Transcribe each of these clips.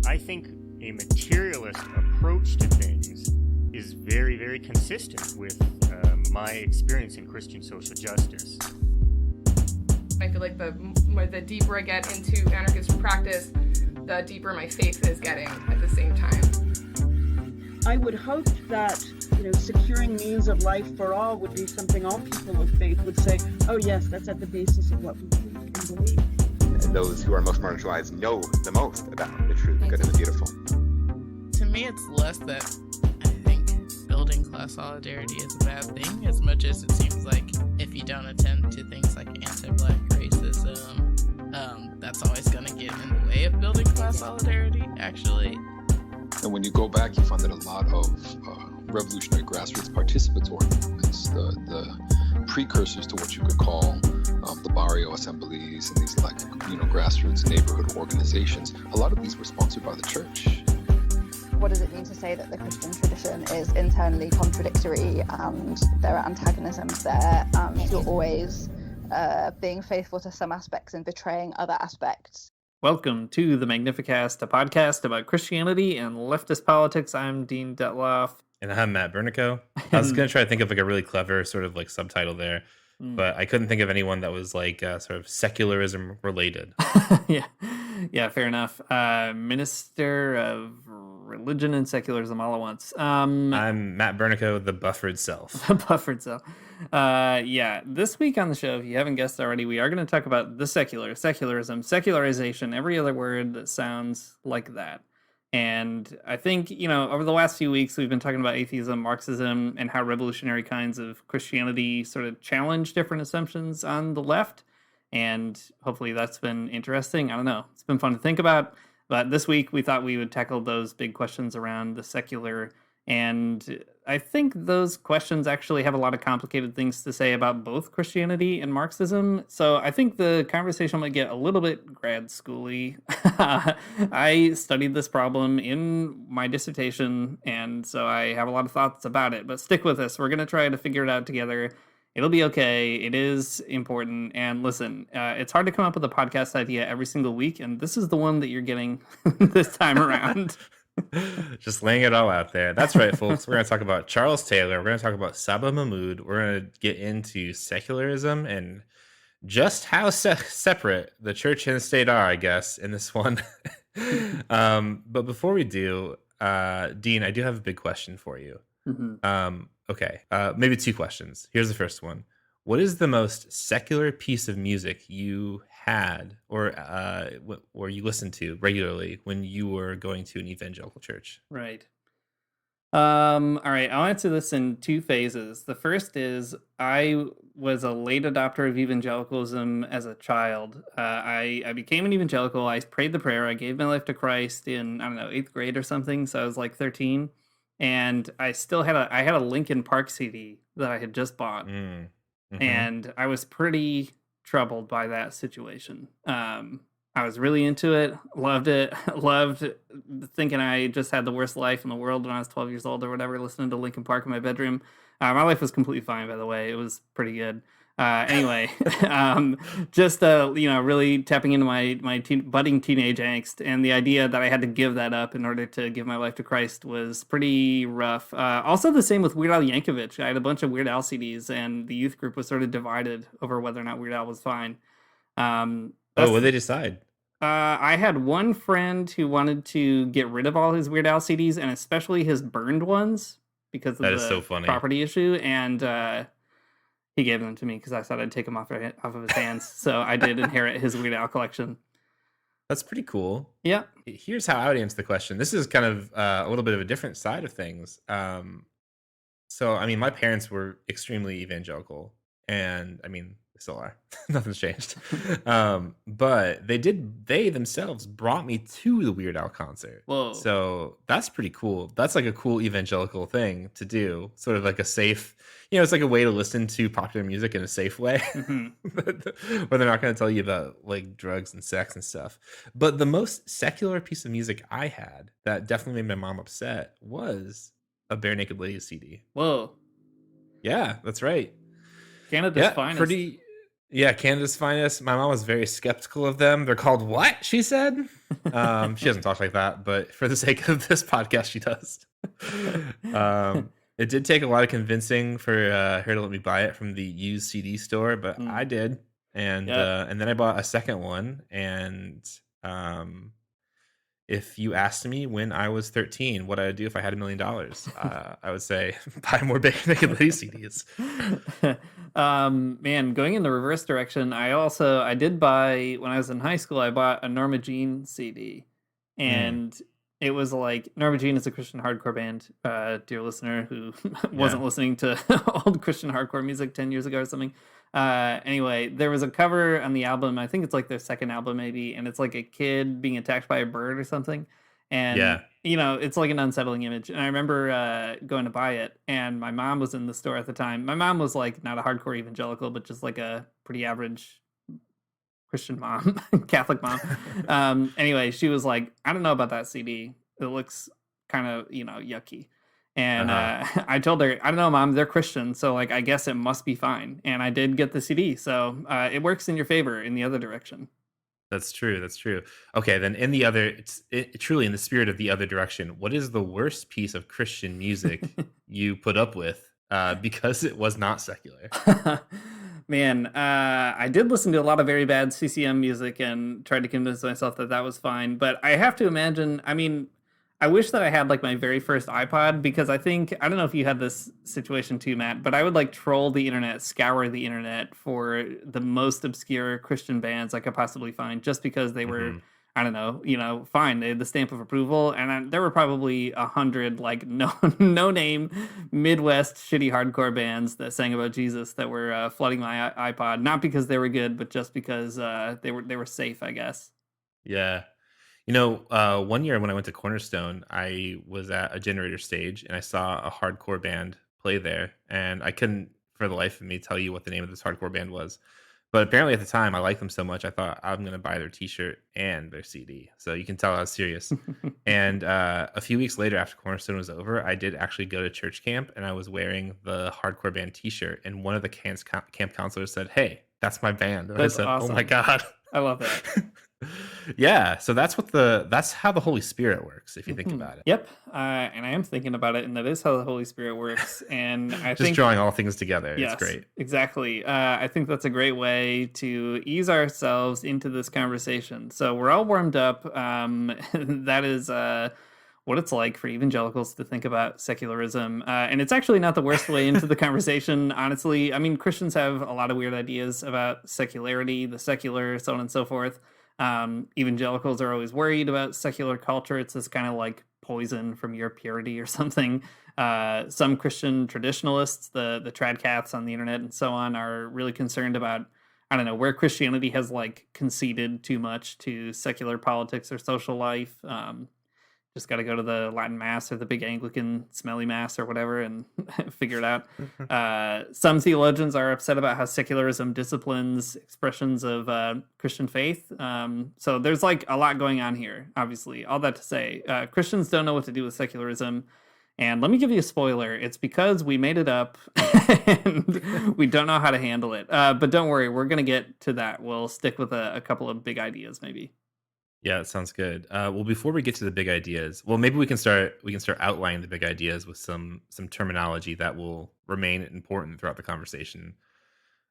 I think a materialist approach to things is very, very consistent with my experience in Christian social justice. I feel like the deeper I get into anarchist practice, the deeper my faith is getting at the same time. I would hope that, securing means of life for all would be something all people of faith would say, oh yes, that's at the basis of what we believe. Those who are most marginalized know the most about the true, the good, and the beautiful. To me, it's less that I think building class solidarity is a bad thing, as much as it seems like if you don't attend to things like anti-Black racism, that's always going to get in the way of building class solidarity, actually. And when you go back, you find that a lot of revolutionary grassroots participatory movements, the precursors to what you could call the barrio assemblies and these grassroots neighborhood organizations, a lot of these were sponsored by the church. What does it mean to say that the Christian tradition is internally contradictory and there are antagonisms there and you're always being faithful to some aspects and betraying other aspects? Welcome to the Magnificast, a podcast about Christianity and leftist politics. I'm Dean Detloff. And I'm Matt Bernico. I was going to try to think of a really clever sort of subtitle there, but I couldn't think of anyone that was sort of secularism related. Yeah, fair enough. Minister of Religion and Secularism all at once. I'm Matt Bernico, the buffered self. The buffered self. This week on the show, if you haven't guessed already, we are going to talk about the secularism, secularization, every other word that sounds like that. And I think, over the last few weeks, we've been talking about atheism, Marxism, and how revolutionary kinds of Christianity sort of challenge different assumptions on the left. And hopefully that's been interesting. I don't know. It's been fun to think about. But this week, we thought we would tackle those big questions around the secular. And I think those questions actually have a lot of complicated things to say about both Christianity and Marxism. So I think the conversation might get a little bit grad schooly. I studied this problem in my dissertation, and so I have a lot of thoughts about it. But stick with us. We're going to try to figure it out together. It'll be okay. It is important. And listen, it's hard to come up with a podcast idea every single week, and this is the one that you're getting this time around. Just laying it all out there. That's right, folks. We're going to talk about Charles Tayor. We're going to talk about Saba Mahmood. We're going to get into secularism and just how separate the church and the state are, I guess, in this one. But before we do, Dean, I do have a big question for you. Mm-hmm. Okay, maybe two questions. Here's the first one. What is the most secular piece of music you had or you listened to regularly when you were going to an evangelical church? Right. All right, I'll answer this in two phases. The first is I was a late adopter of evangelicalism as a child. I became an evangelical. I prayed the prayer. I gave my life to Christ in, 8th grade or something. So I was 13. And I still had a Linkin Park CD that I had just bought. Mm-hmm. And I was pretty troubled by that situation. I was really into it, loved thinking I just had the worst life in the world when I was 12 years old or whatever, listening to Linkin Park in my bedroom. My life was completely fine, by the way. It was pretty good. Anyway, really tapping into my budding teenage angst, and the idea that I had to give that up in order to give my life to Christ was pretty rough. Also the same with Weird Al Yankovic. I had a bunch of Weird Al CDs, and the youth group was sort of divided over whether or not Weird Al was fine. What did they decide? I had one friend who wanted to get rid of all his Weird Al CDs, and especially his burned ones, because of the property issue, and he gave them to me because I thought I'd take them off of his hands. So I did inherit his Weird Al collection. That's pretty cool. Yeah. Here's how I would answer the question. This is kind of a little bit of a different side of things. My parents were extremely evangelical, and they still are. Nothing's changed. But they themselves brought me to the Weird Al concert. Whoa. So that's pretty cool. That's a cool evangelical thing to do. Sort of a safe, it's a way to listen to popular music in a safe way. Mm-hmm. Where they're not going to tell you about drugs and sex and stuff. But the most secular piece of music I had that definitely made my mom upset was a Bare Naked Ladies CD. Whoa. Yeah, that's right. Canada's finest. Yeah, Canada's Finest. My mom was very skeptical of them. They're called what? She said. She doesn't talk like that, but for the sake of this podcast, she does. It did take a lot of convincing for her to let me buy it from the used CD store, but I did, and then I bought a second one. And if you asked me when I was 13, what I'd do if I had $1 million, I would say buy more Big Naked Lady CDs. Man, going in the reverse direction, I did buy, when I was in high school, I bought a Norma Jean CD, and it was like, Norma Jean is a Christian hardcore band, dear listener who wasn't listening to old Christian hardcore music 10 years ago or something. Anyway, there was a cover on the album, I think it's like their second album maybe, and it's like a kid being attacked by a bird or something. And, it's like an unsettling image. And I remember going to buy it, and my mom was in the store at the time. My mom was like not a hardcore evangelical, but just like a pretty average Christian mom, Catholic mom. Anyway, she was like, I don't know about that CD. It looks kind of, yucky. And I told her, I don't know, Mom, they're Christian, so like I guess it must be fine. And I did get the CD, so it works in your favor in the other direction. That's true. That's true. Okay, then in the other, truly in the spirit of the other direction, what is the worst piece of Christian music you put up with because it was not secular? Man, I did listen to a lot of very bad CCM music and tried to convince myself that was fine. But I have to imagine, I wish that I had like my very first iPod, because I don't know if you had this situation too, Matt, but I would like troll the internet, scour the internet for the most obscure Christian bands I could possibly find, just because they were, I don't know, fine. They had the stamp of approval. And there were probably 100 like no name Midwest shitty hardcore bands that sang about Jesus that were flooding my iPod, not because they were good, but just because they were safe, I guess. Yeah. 1 year when I went to Cornerstone, I was at a Generator stage and I saw a hardcore band play there. And I couldn't, for the life of me, tell you what the name of this hardcore band was. But apparently at the time, I liked them so much, I thought I'm going to buy their t-shirt and their CD. So you can tell I was serious. And a few weeks later, after Cornerstone was over, I did actually go to church camp, and I was wearing the hardcore band t-shirt. And one of the camp counselors said, "Hey, that's my band." And I said, awesome. "Oh my God. I love that." Yeah, so that's how the Holy Spirit works, if you think about it. Yep, and I am thinking about it, and that is how the Holy Spirit works. And I think drawing all things together. Yes, it's great. Exactly. I think that's a great way to ease ourselves into this conversation. So we're all warmed up. That is what it's like for evangelicals to think about secularism. And it's actually not the worst way into the conversation, honestly. Christians have a lot of weird ideas about secularity, the secular, so on and so forth. Evangelicals are always worried about secular culture. It's this kind of like poison from your purity or something. Some Christian traditionalists, the trad cats on the internet and so on, are really concerned about, I don't know, where Christianity has like conceded too much to secular politics or social life. Just got to go to the Latin Mass or the big Anglican smelly Mass or whatever and figure it out. Some theologians are upset about how secularism disciplines expressions of Christian faith. So there's like a lot going on here, obviously. All that to say, Christians don't know what to do with secularism. And let me give you a spoiler. It's because we made it up and we don't know how to handle it. But don't worry, we're going to get to that. We'll stick with a couple of big ideas, maybe. Yeah, that sounds good. Well, before we get to the big ideas, maybe we can start outlining the big ideas with some terminology that will remain important throughout the conversation.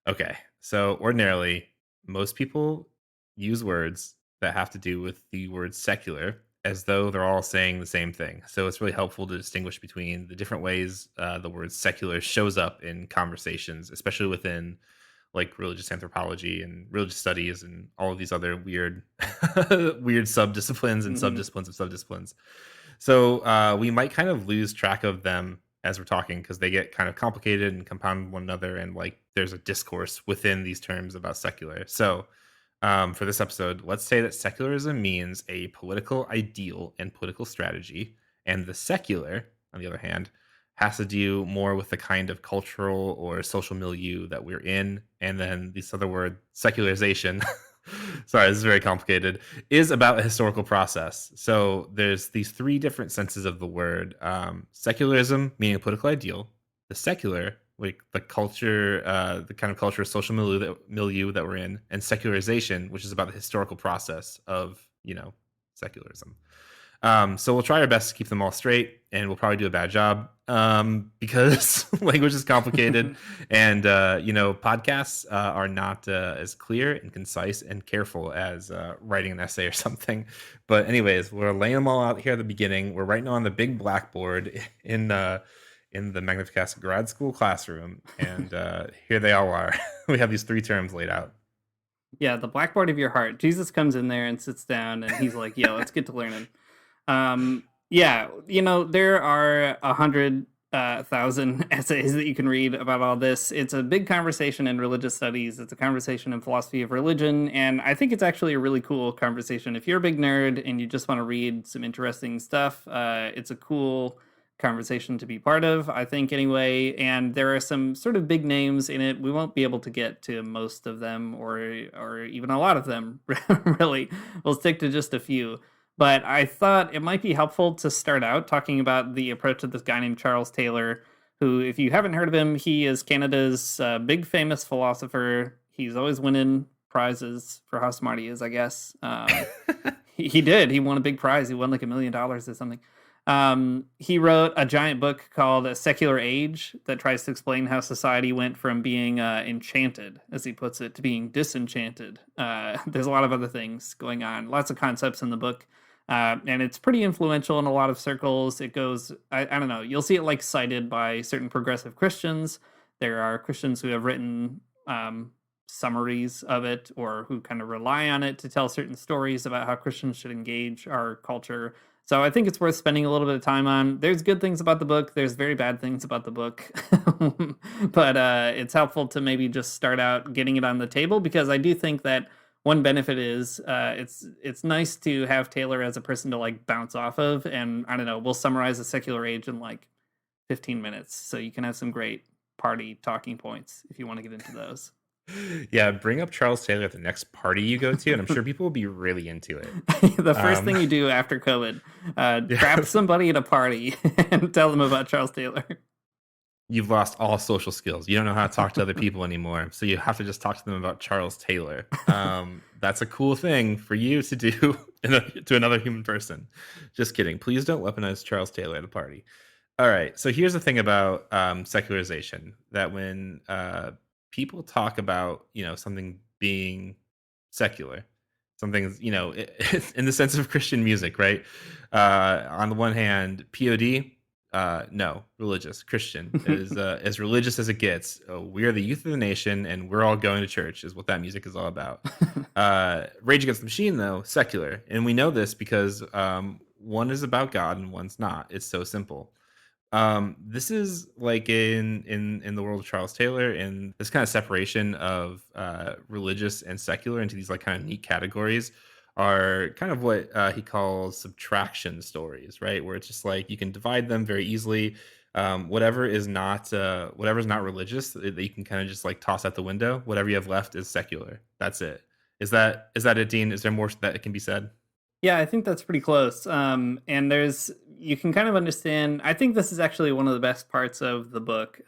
Okay, so ordinarily, most people use words that have to do with the word secular as though they're all saying the same thing. So it's really helpful to distinguish between the different ways the word secular shows up in conversations, especially within like religious anthropology and religious studies and all of these other weird subdisciplines and subdisciplines of subdisciplines. So we might kind of lose track of them as we're talking because they get kind of complicated and compound one another, and like there's a discourse within these terms about secular. So for this episode, let's say that secularism means a political ideal and political strategy, and the secular, on the other hand, has to do more with the kind of cultural or social milieu that we're in. And then this other word, secularization, sorry, this is very complicated, is about a historical process. So there's these three different senses of the word. Secularism, meaning a political ideal. The secular, like the culture, the kind of culture, social milieu that we're in, and secularization, which is about the historical process of, secularism. So we'll try our best to keep them all straight, and we'll probably do a bad job because language is complicated, and podcasts are not as clear and concise and careful as writing an essay or something. But anyways, we're laying them all out here at the beginning. We're writing on the big blackboard in the Magnificast grad school classroom, and here they all are. We have these 3 terms laid out. Yeah, the blackboard of your heart. Jesus comes in there and sits down, and he's like, "Yo, let's get to learning." There are 100,000 essays that you can read about all this. It's a big conversation in religious studies. It's a conversation in philosophy of religion, and I think it's actually a really cool conversation. If you're a big nerd and you just want to read some interesting stuff, it's a cool conversation to be part of, I think, anyway. And there are some sort of big names in it. We won't be able to get to most of them or even a lot of them, really. We'll stick to just a few. But I thought it might be helpful to start out talking about the approach of this guy named Charles Tayor, who, if you haven't heard of him, he is Canada's big famous philosopher. He's always winning prizes for how smart he is, I guess. He did. He won a big prize. He won like $1 million or something. He wrote a giant book called A Secular Age that tries to explain how society went from being enchanted, as he puts it, to being disenchanted. There's a lot of other things going on, lots of concepts in the book. And it's pretty influential in a lot of circles. It goes, I don't know, you'll see it like cited by certain progressive Christians. There are Christians who have written summaries of it or who kind of rely on it to tell certain stories about how Christians should engage our culture. So I think it's worth spending a little bit of time on. There's good things about the book. There's very bad things about the book. But it's helpful to maybe just start out getting it on the table, because I do think that one benefit is it's nice to have Taylor as a person to like bounce off of. And I don't know, we'll summarize the secular age in like 15 minutes. So you can have some great party talking points if you want to get into those. Yeah, bring up Charles Taylor at the next party you go to, and I'm sure people will be really into it. The first thing you do after COVID, trap somebody at a party and tell them about Charles Taylor. You've lost all social skills. You don't know how to talk to other people anymore, so you have to just talk to them about Charles Taylor. That's a cool thing for you to do to another human person. Just kidding. Please don't weaponize Charles Taylor at a party. All right, so here's the thing about secularization, that when people talk about, something being secular, something's, in the sense of Christian music, right? On the one hand, POD, no, religious, Christian, is as religious as it gets. We are the youth of the nation, and we're all going to church, is what that music is all about. Rage Against the Machine, though, secular, and we know this because one is about God and one's not. It's so simple. This is like in the world of Charles Taylor, and this kind of separation of religious and secular into these like kind of neat categories are kind of what he calls subtraction stories, right? Where it's just like you can divide them very easily. Whatever is not religious, that you can kind of just like toss out the window. Whatever you have left is secular. That's it. Is that it, Dean? Is there more that can be said? Yeah, I think that's pretty close. And you can kind of understand, I think this is actually one of the best parts of the book.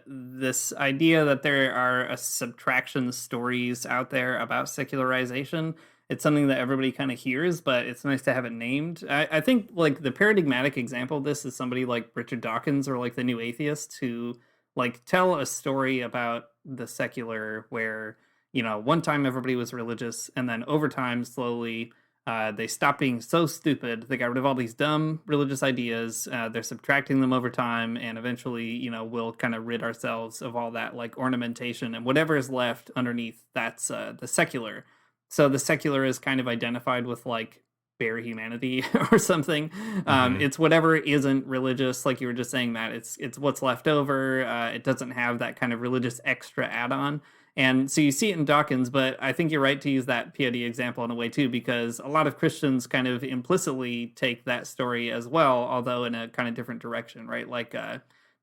This idea that there are subtraction stories out there about secularization. It's something that everybody kind of hears, but it's nice to have it named. I think like the paradigmatic example of this is somebody like Richard Dawkins or like the New Atheists, who like tell a story about the secular where, one time everybody was religious, and then over time, slowly, they stopped being so stupid. They got rid of all these dumb religious ideas. They're subtracting them over time, and eventually, we'll kind of rid ourselves of all that like ornamentation, and whatever is left underneath, that's the secular. So the secular is kind of identified with like bare humanity or something. It's whatever isn't religious, like you were just saying, Matt. It's what's left over. It doesn't have that kind of religious extra add-on. And so you see it in Dawkins, but I think you're right to use that POD example in a way too, because a lot of Christians kind of implicitly take that story as well, although in a kind of different direction, right? Like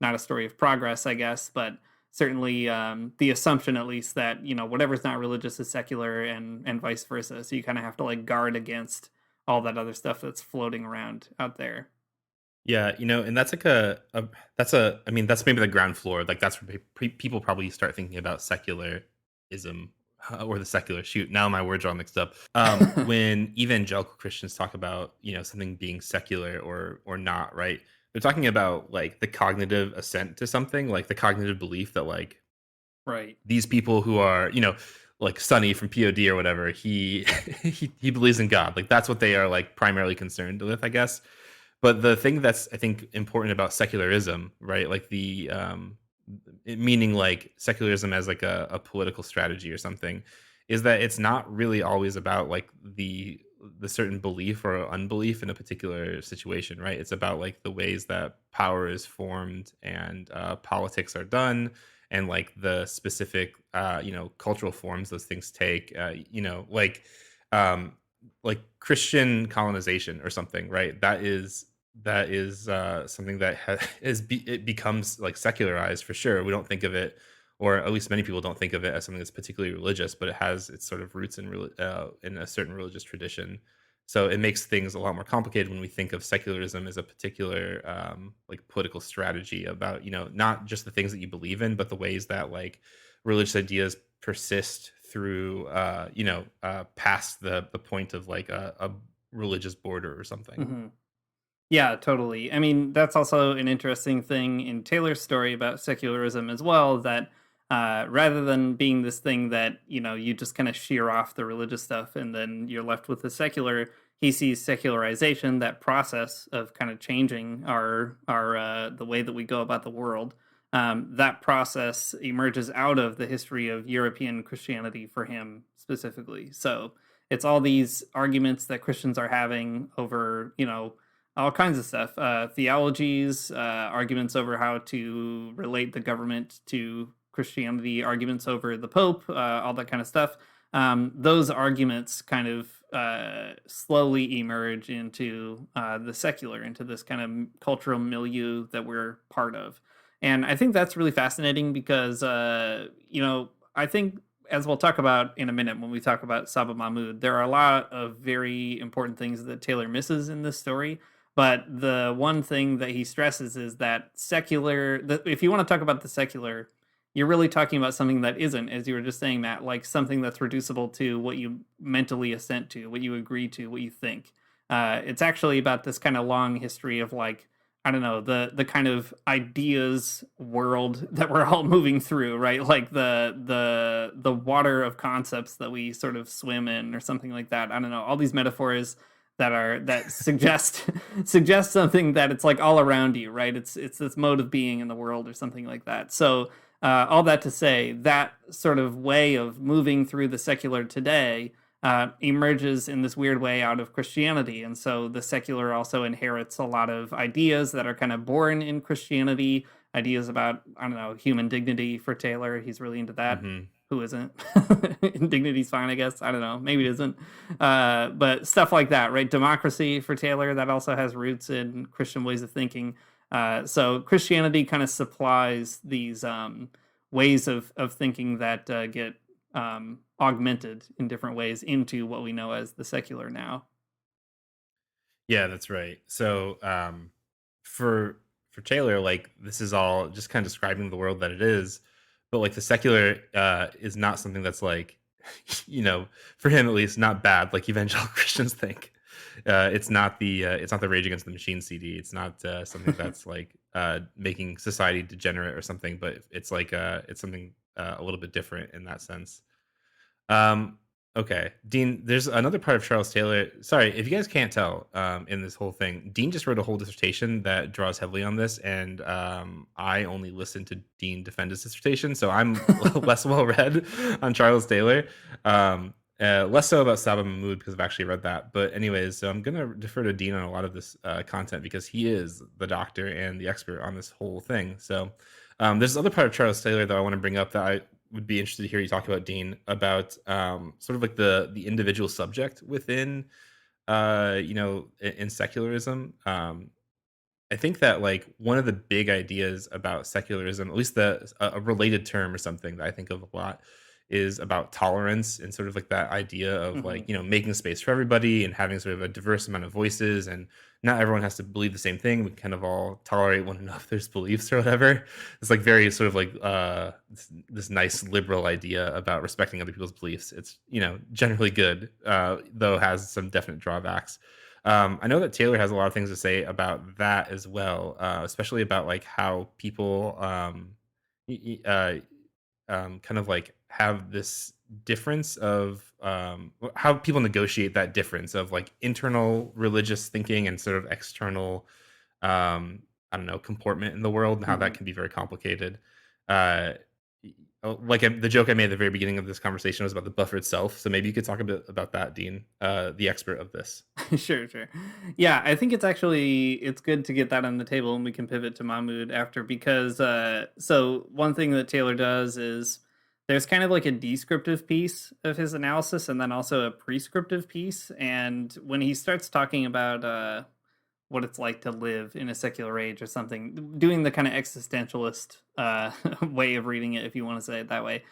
not a story of progress, I guess, but certainly the assumption at least that, whatever's not religious is secular and vice versa. So you kind of have to like guard against all that other stuff that's floating around out there. Yeah, and that's like I mean, that's maybe the ground floor. Like that's where people probably start thinking about secularism or the secular. Shoot, now my words are all mixed up. When evangelical Christians talk about something being secular or not, right? They're talking about like the cognitive assent to something, like the cognitive belief that like Right. these people who are like Sonny from POD or whatever, he he believes in God. Like that's what they are like primarily concerned with, I guess. But the thing that's I think important about secularism, right? Like meaning like secularism as like a political strategy or something, is that it's not really always about like the certain belief or unbelief in a particular situation, right? It's about like the ways that power is formed and politics are done, and like the specific cultural forms those things take. Um, like Christian colonization or something, right? That is something that it becomes like secularized for sure. We don't think of it, or at least many people don't think of it as something that's particularly religious, but it has its sort of roots in a certain religious tradition. So it makes things a lot more complicated when we think of secularism as a particular like political strategy about not just the things that you believe in, but the ways that like religious ideas persist through past the point of like a religious border or something. Hmm. Yeah, totally. I mean, that's also an interesting thing in Taylor's story about secularism as well, that rather than being this thing that, you just kind of shear off the religious stuff and then you're left with the secular, he sees secularization, that process of kind of changing our the way that we go about the world. That process emerges out of the history of European Christianity for him specifically. So it's all these arguments that Christians are having over, all kinds of stuff, theologies, arguments over how to relate the government to Christianity, arguments over the Pope, all that kind of stuff. Those arguments kind of slowly emerge into the secular, into this kind of cultural milieu that we're part of. And I think that's really fascinating because, I think, as we'll talk about in a minute when we talk about Saba Mahmood, there are a lot of very important things that Taylor misses in this story. But the one thing that he stresses is that if you want to talk about the secular, you're really talking about something that isn't, as you were just saying, Matt, like something that's reducible to what you mentally assent to, what you agree to, what you think. It's actually about this kind of long history of like, I don't know, the kind of ideas world that we're all moving through, right? Like the water of concepts that we sort of swim in or something like that. I don't know, all these metaphors that suggest suggest something that it's like all around you, right? It's this mode of being in the world or something like that. So all that to say, that sort of way of moving through the secular today emerges in this weird way out of Christianity. And so the secular also inherits a lot of ideas that are kind of born in Christianity, ideas about, I don't know, human dignity for Taylor. He's really into that. Hmm. Who isn't? Dignity's fine, I guess. I don't know. Maybe it isn't. But stuff like that, right? Democracy for Taylor, that also has roots in Christian ways of thinking. So Christianity kind of supplies these ways of thinking that get augmented in different ways into what we know as the secular now. Yeah, that's right. So for Taylor, like this is all just kind of describing the world that it is, but like the secular is not something that's like for him at least, not bad like evangelical Christians think. It's not the Rage Against the Machine CD. It's not something that's like making society degenerate or something, but it's something a little bit different in that sense. Um, okay, Dean, there's another part of Charles Taylor. Sorry, if you guys can't tell, in this whole thing, Dean just wrote a whole dissertation that draws heavily on this, and I only listened to Dean defend his dissertation, so I'm less well read on Charles Taylor. Less so about Saba Mahmood because I've actually read that. But anyways, so I'm gonna defer to Dean on a lot of this content because he is the doctor and the expert on this whole thing. So there's this other part of Charles Taylor that I want to bring up that I would be interested to hear you talk about, Dean, about sort of like the individual subject within in secularism. I think that like one of the big ideas about secularism, at least a related term or something that I think of a lot, is about tolerance and sort of like that idea of Mhm. like, making space for everybody and having sort of a diverse amount of voices, and not everyone has to believe the same thing. We kind of all tolerate one another's beliefs or whatever. It's like very sort of like this nice liberal idea about respecting other people's beliefs. It's, generally good, though has some definite drawbacks. I know that Taylor has a lot of things to say about that as well, especially about like how people y- y- uh, kind of like have this difference of how people negotiate that difference of like internal religious thinking and sort of external, I don't know, comportment in the world, and how that Mhm. can be very complicated. Uh, the joke I made at the very beginning of this conversation was about the buffer itself. So maybe you could talk a bit about that, Dean, the expert of this. Sure, sure. Yeah, I think it's good to get that on the table, and we can pivot to Mahmood after, because so one thing that Taylor does is there's kind of like a descriptive piece of his analysis and then also a prescriptive piece. And when he starts talking about what it's like to live in a secular age or something, doing the kind of existentialist way of reading it, if you want to say it that way.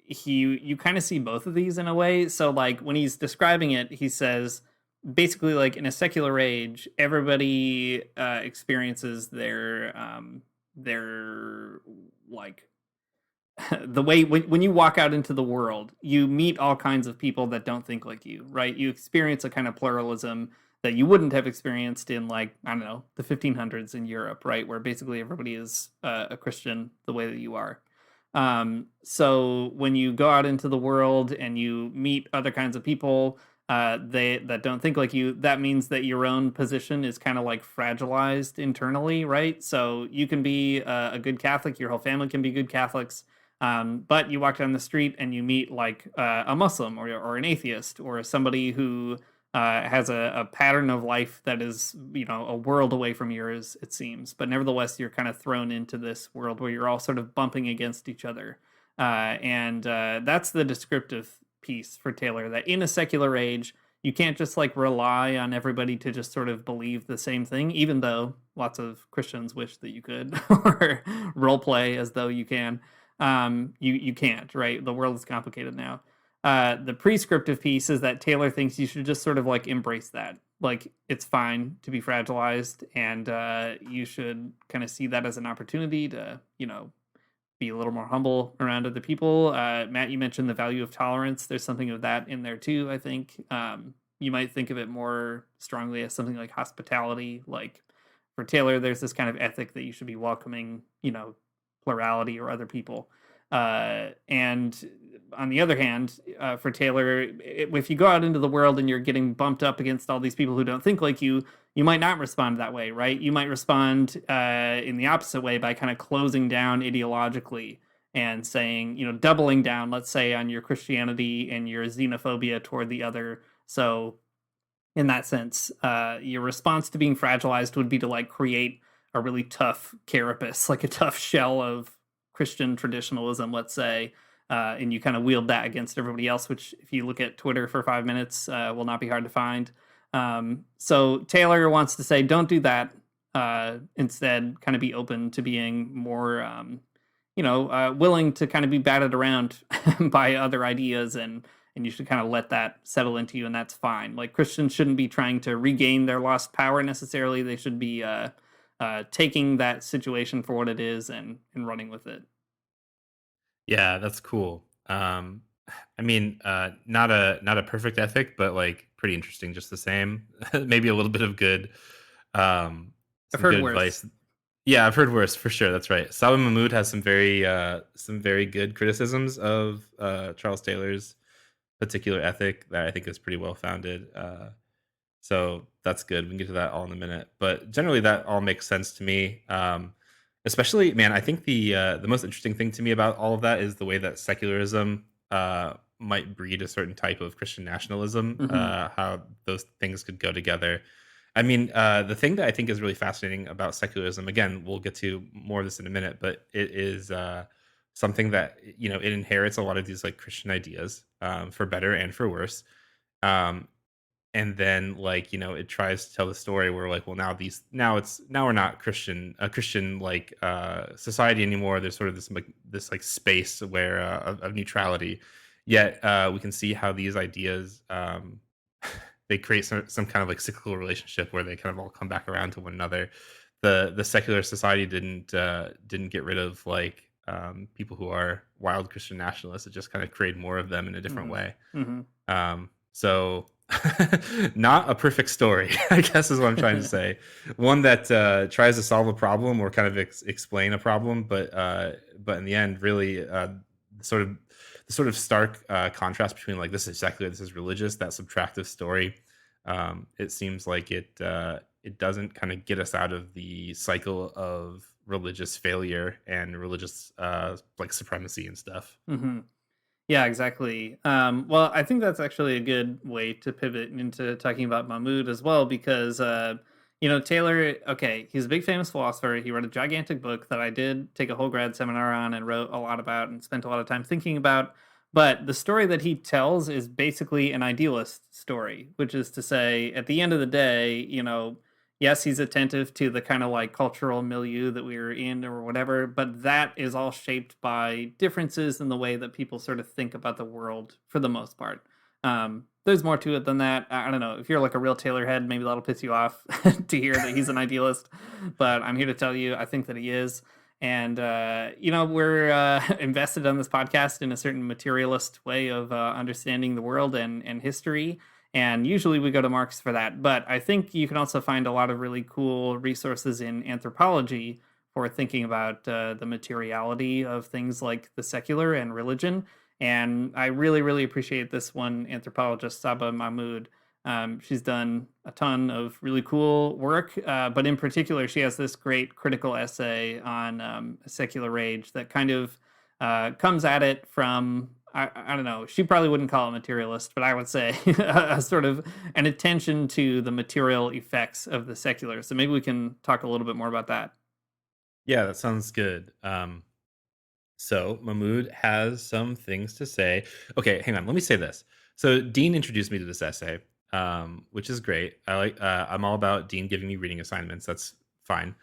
You kind of see both of these in a way. So like when he's describing it, he says basically like in a secular age, everybody experiences their like the way when you walk out into the world, you meet all kinds of people that don't think like you, right? You experience a kind of pluralism that you wouldn't have experienced in, like, I don't know, the 1500s in Europe, right? Where basically everybody is a Christian the way that you are. So when you go out into the world and you meet other kinds of people they that don't think like you, that means that your own position is kind of like fragilized internally, right? So you can be a good Catholic, your whole family can be good Catholics, but you walk down the street and you meet like a Muslim or an atheist or somebody who has a pattern of life that is, a world away from yours, it seems. But nevertheless, you're kind of thrown into this world where you're all sort of bumping against each other. And that's the descriptive piece for Taylor, that in a secular age, you can't just like rely on everybody to just sort of believe the same thing, even though lots of Christians wish that you could, or role play as though you can. You can't, right? The world is complicated now. The prescriptive piece is that Taylor thinks you should just sort of like embrace that. Like it's fine to be fragilized, and you should kind of see that as an opportunity to, be a little more humble around other people. Matt, you mentioned the value of tolerance. There's something of that in there too, I think. You might think of it more strongly as something like hospitality. Like for Taylor, there's this kind of ethic that you should be welcoming, plurality or other people. And on the other hand, for Taylor, if you go out into the world and you're getting bumped up against all these people who don't think like you might not respond that way, right? You might respond in the opposite way by kind of closing down ideologically and saying, doubling down, let's say, on your Christianity and your xenophobia toward the other. So in that sense, your response to being fragilized would be to like create a really tough carapace, like a tough shell of Christian traditionalism, let's say, and you kind of wield that against everybody else, which if you look at Twitter for 5 minutes, will not be hard to find. So Taylor wants to say, don't do that. Instead, kind of be open to being more, willing to kind of be batted around by other ideas, and you should kind of let that settle into you, and that's fine. Like Christians shouldn't be trying to regain their lost power necessarily. They should be taking that situation for what it is and running with it. Yeah, that's cool. I mean, not a perfect ethic, but like pretty interesting just the same. Maybe a little bit of good, I've some heard good worse. advice. Yeah, I've heard worse for sure. That's right. Saba Mahmood has some very good criticisms of Charles Taylor's particular ethic that I think is pretty well founded. So that's good. We can get to that all in a minute. But generally, that all makes sense to me. Especially, man, I think the most interesting thing to me about all of that is the way that secularism might breed a certain type of Christian nationalism. Hmm. How those things could go together. I mean, the thing that I think is really fascinating about secularism, again, we'll get to more of this in a minute, but it is something that it inherits a lot of these like Christian ideas, for better and for worse. Um, and then like it tries to tell the story where like, well, now we're not a Christian like society anymore. There's sort of this like space where of neutrality. Yet we can see how these ideas they create some kind of like cyclical relationship where they kind of all come back around to one another. The secular society didn't get rid of like people who are wild Christian nationalists. It just kind of created more of them in a different way. So not a perfect story, I guess is what I'm trying to say. One that tries to solve a problem or kind of explain a problem, but in the end, really the sort of stark contrast between like this is secular, this is religious, that subtractive story. It seems like it doesn't kind of get us out of the cycle of religious failure and religious like supremacy and stuff. Yeah, exactly. Well, I think that's actually a good way to pivot into talking about Mahmood as well, because Taylor, okay, he's a big famous philosopher. He wrote a gigantic book that I did take a whole grad seminar on and wrote a lot about and spent a lot of time thinking about. But the story that he tells is basically an idealist story, which is to say, at the end of the day, yes, he's attentive to the kind of like cultural milieu that we were in or whatever, but that is all shaped by differences in the way that people sort of think about the world for the most part. There's more to it than that. I don't know. If you're like a real Taylor head, maybe that'll piss you off to hear that he's an idealist, but I'm here to tell you, I think that he is. And, we're invested on this podcast in a certain materialist way of understanding the world and history. And usually we go to Marx for that. But I think you can also find a lot of really cool resources in anthropology for thinking about the materiality of things like the secular and religion. And I really, really appreciate this one anthropologist, Saba Mahmood. She's done a ton of really cool work, but in particular, she has this great critical essay on a secular age that kind of comes at it from, I don't know, she probably wouldn't call it materialist, but I would say a sort of an attention to the material effects of the secular. So maybe we can talk a little bit more about that. Yeah, that sounds good. So Mahmood has some things to say. Okay, hang on. Let me say this. So Dean introduced me to this essay, which is great. I'm all about Dean giving me reading assignments. That's fine.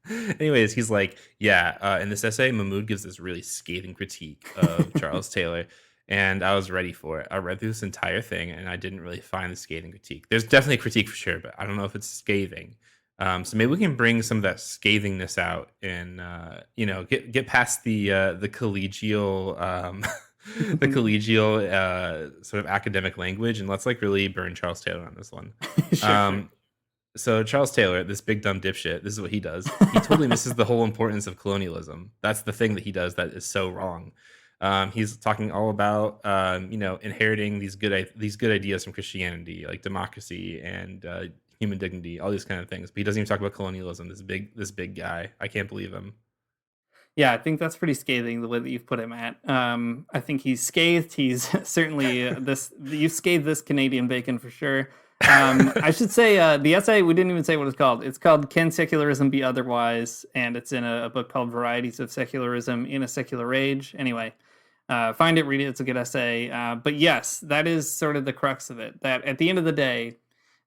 Anyways, he's like, yeah, in this essay, Mahmood gives this really scathing critique of Charles Taylor, and I was ready for it. I read through this entire thing, and I didn't really find the scathing critique. There's definitely a critique for sure, but I don't know if it's scathing. So maybe we can bring some of that scathingness out and get past the collegial the collegial sort of academic language, and let's like really burn Charles Taylor on this one. Sure. So Charles Taylor, this big dumb dipshit, this is what he does. He totally misses the whole importance of colonialism. That's the thing that he does that is so wrong. He's talking all about inheriting these good ideas from Christianity, like democracy and human dignity, all these kind of things. But he doesn't even talk about colonialism. This big guy. I can't believe him. Yeah, I think that's pretty scathing the way that you've put him at. I think he's scathed. He's certainly you've scathed this Canadian bacon for sure. I should say the essay, we didn't even say what it's called. It's called Can Secularism Be Otherwise? And it's in a book called Varieties of Secularism in a Secular Age. Anyway, find it, read it. It's a good essay. But yes, that is sort of the crux of it. That at the end of the day,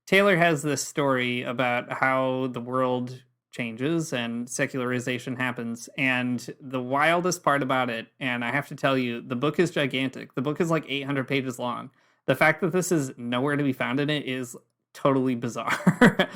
Taylor has this story about how the world changes and secularization happens. And the wildest part about it, and I have to tell you, the book is gigantic. The book is like 800 pages long. The fact that this is nowhere to be found in it is totally bizarre.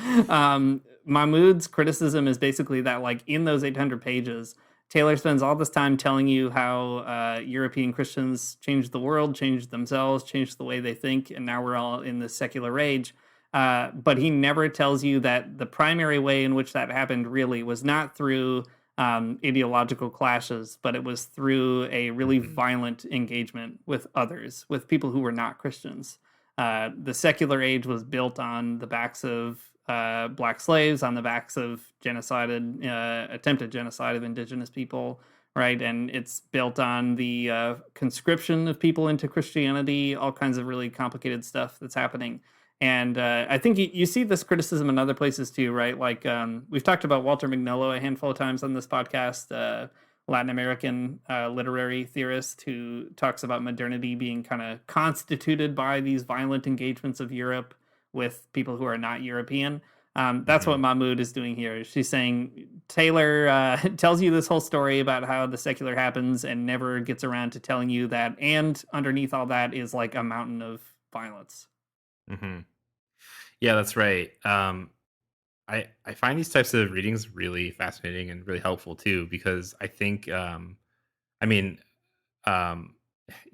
Mahmood's criticism is basically that, like, in those 800 pages, Taylor spends all this time telling you how European Christians changed the world, changed themselves, changed the way they think, and now we're all in this secular age. But he never tells you that the primary way in which that happened really was not through ideological clashes, but it was through a really violent engagement with others, with people who were not Christians. The secular age was built on the backs of black slaves, on the backs of attempted genocide of indigenous people, right? And it's built on the conscription of people into Christianity, all kinds of really complicated stuff that's happening. And I think you see this criticism in other places too, right? Like we've talked about Walter Mignolo a handful of times on this podcast. Latin American literary theorist who talks about modernity being kind of constituted by these violent engagements of Europe with people who are not European. That's what Mahmood is doing here. She's saying Taylor tells you this whole story about how the secular happens and never gets around to telling you that, and underneath all that is like a mountain of violence. Mm-hmm. Yeah, that's right. I find these types of readings really fascinating and really helpful too, because I think I mean um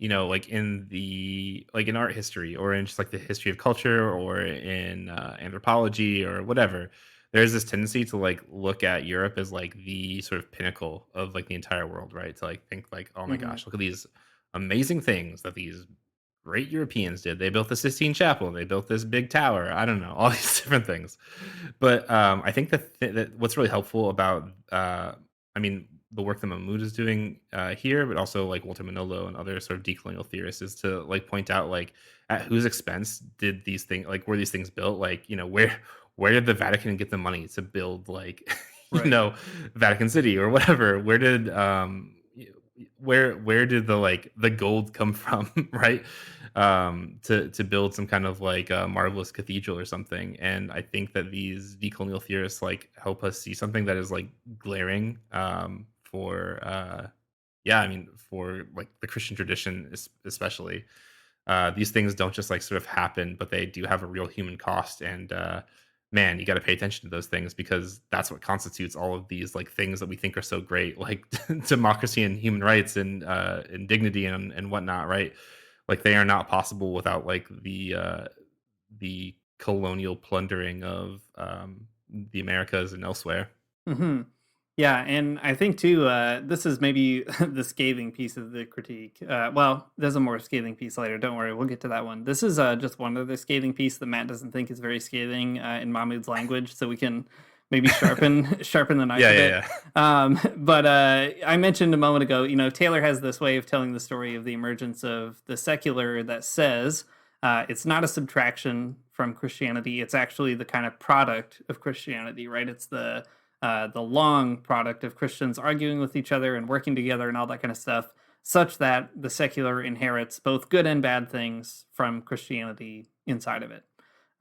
like in art history, or in just like the history of culture, or in anthropology or whatever, there's this tendency to like look at Europe as like the sort of pinnacle of like the entire world, right? To like think like, oh my gosh, look at these amazing things that these great Europeans did. They built the Sistine Chapel, they built this big tower, I don't know, all these different things. But I think that what's really helpful about the work that Mahmood is doing here, but also like Walter Manolo and other sort of decolonial theorists, is to like point out like at whose expense did these things, like were these things built, like, where did the Vatican get the money to build like Right. Vatican City or whatever? Where did where did the like the gold come from, right? To build some kind of like a marvelous cathedral or something. And I think that these decolonial theorists like help us see something that is like glaring for for like the Christian tradition especially. These things don't just like sort of happen, but they do have a real human cost. And man, you got to pay attention to those things, because that's what constitutes all of these like things that we think are so great, like democracy and human rights and dignity and whatnot, right? Like they are not possible without like the colonial plundering of the Americas and elsewhere. hmm Yeah, and I think too, this is maybe the scathing piece of the critique. Well, there's a more scathing piece later. Don't worry, we'll get to that one. This is just one other scathing piece that Matt doesn't think is very scathing in Mahmoud's language, so we can maybe sharpen the knife Yeah, a yeah, bit. yeah. But I mentioned a moment ago, Taylor has this way of telling the story of the emergence of the secular that says it's not a subtraction from Christianity. It's actually the kind of product of Christianity, right? It's the long product of Christians arguing with each other and working together and all that kind of stuff, such that the secular inherits both good and bad things from Christianity inside of it.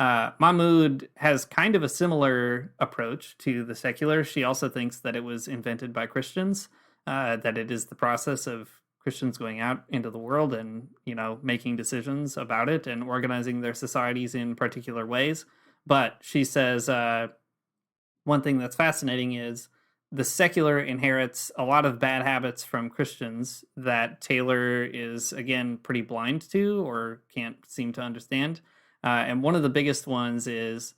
Mahmood has kind of a similar approach to the secular. She also thinks that it was invented by Christians, that it is the process of Christians going out into the world and, making decisions about it and organizing their societies in particular ways. But she says, one thing that's fascinating is the secular inherits a lot of bad habits from Christians that Taylor is, again, pretty blind to or can't seem to understand. And one of the biggest ones is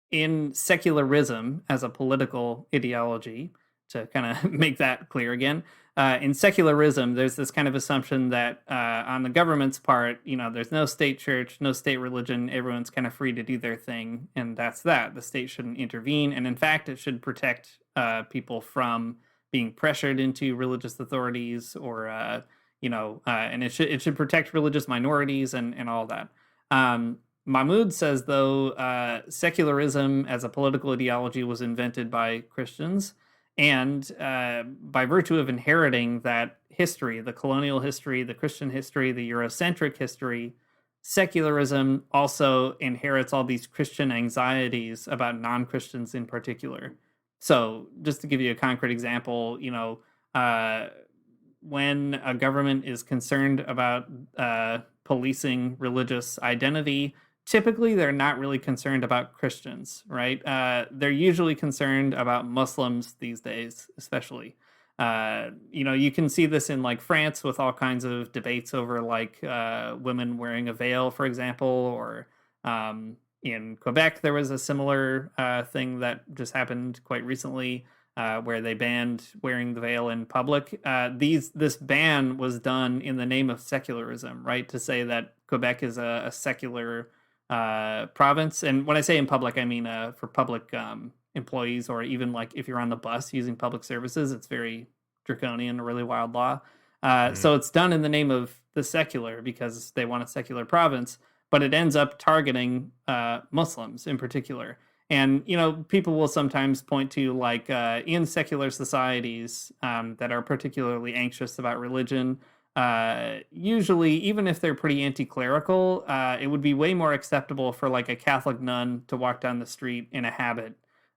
in secularism as a political ideology, to kind of make that clear again. In secularism, there's this kind of assumption that on the government's part, there's no state church, no state religion. Everyone's kind of free to do their thing, and that's that. The state shouldn't intervene, and in fact, it should protect people from being pressured into religious authorities, or and it should protect religious minorities and all that. Mahmood says, though, secularism as a political ideology was invented by Christians. And by virtue of inheriting that history, the colonial history, the Christian history, the Eurocentric history, secularism also inherits all these Christian anxieties about non-Christians in particular. So just to give you a concrete example, when a government is concerned about policing religious identity, typically they're not really concerned about Christians, right? They're usually concerned about Muslims these days, especially. You can see this in like France with all kinds of debates over like women wearing a veil, for example, or in Quebec there was a similar thing that just happened quite recently where they banned wearing the veil in public. This ban was done in the name of secularism, right? To say that Quebec is a secular province. And when I say in public, I mean for public employees, or even like if you're on the bus using public services, it's very draconian, a really wild law. So it's done in the name of the secular because they want a secular province, but it ends up targeting Muslims in particular. And, people will sometimes point to, like, in secular societies that are particularly anxious about religion, usually, even if they're pretty anti-clerical, it would be way more acceptable for, like, a Catholic nun to walk down the street in a habit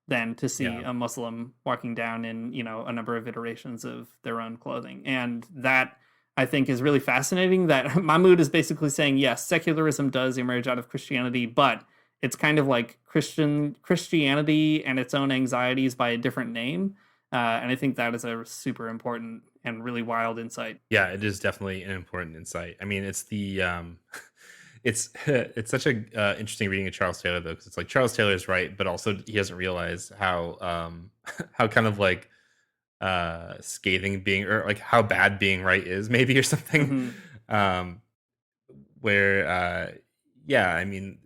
than to see Yeah. a Muslim walking down in, a number of iterations of their own clothing. And that, I think, is really fascinating, that Mahmood is basically saying, yes, secularism does emerge out of Christianity, but it's kind of like Christianity and its own anxieties by a different name. And I think that is a super important and really wild insight. Yeah, it is definitely an important insight. I mean, it's the it's such a interesting reading of Charles Taylor, though, because it's like Charles Taylor is right, but also he doesn't realize how how kind of like scathing being, or like how bad being right is, maybe, or something. um where yeah, I mean,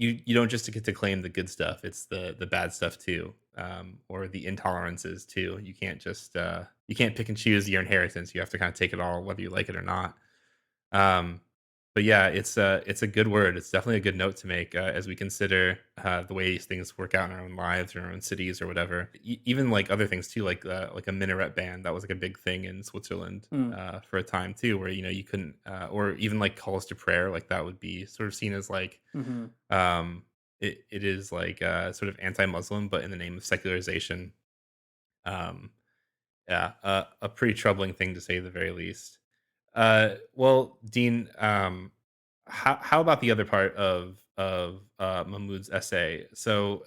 you don't just get to claim the good stuff, it's the bad stuff too, or the intolerances too. You can't just you can't pick and choose your inheritance. You have to kind of take it all, whether you like it or not. um but yeah, it's a good word. It's definitely a good note to make as we consider the ways things work out in our own lives or our own cities or whatever. Even like other things too, like a minaret band that was like a big thing in Switzerland for a time too, where you couldn't, or even like calls to prayer, like that would be sort of seen as like it is like sort of anti-Muslim, but in the name of secularization. Um, yeah, a pretty troubling thing to say, the very least. Well, Dean, how about the other part of Mahmood's essay? So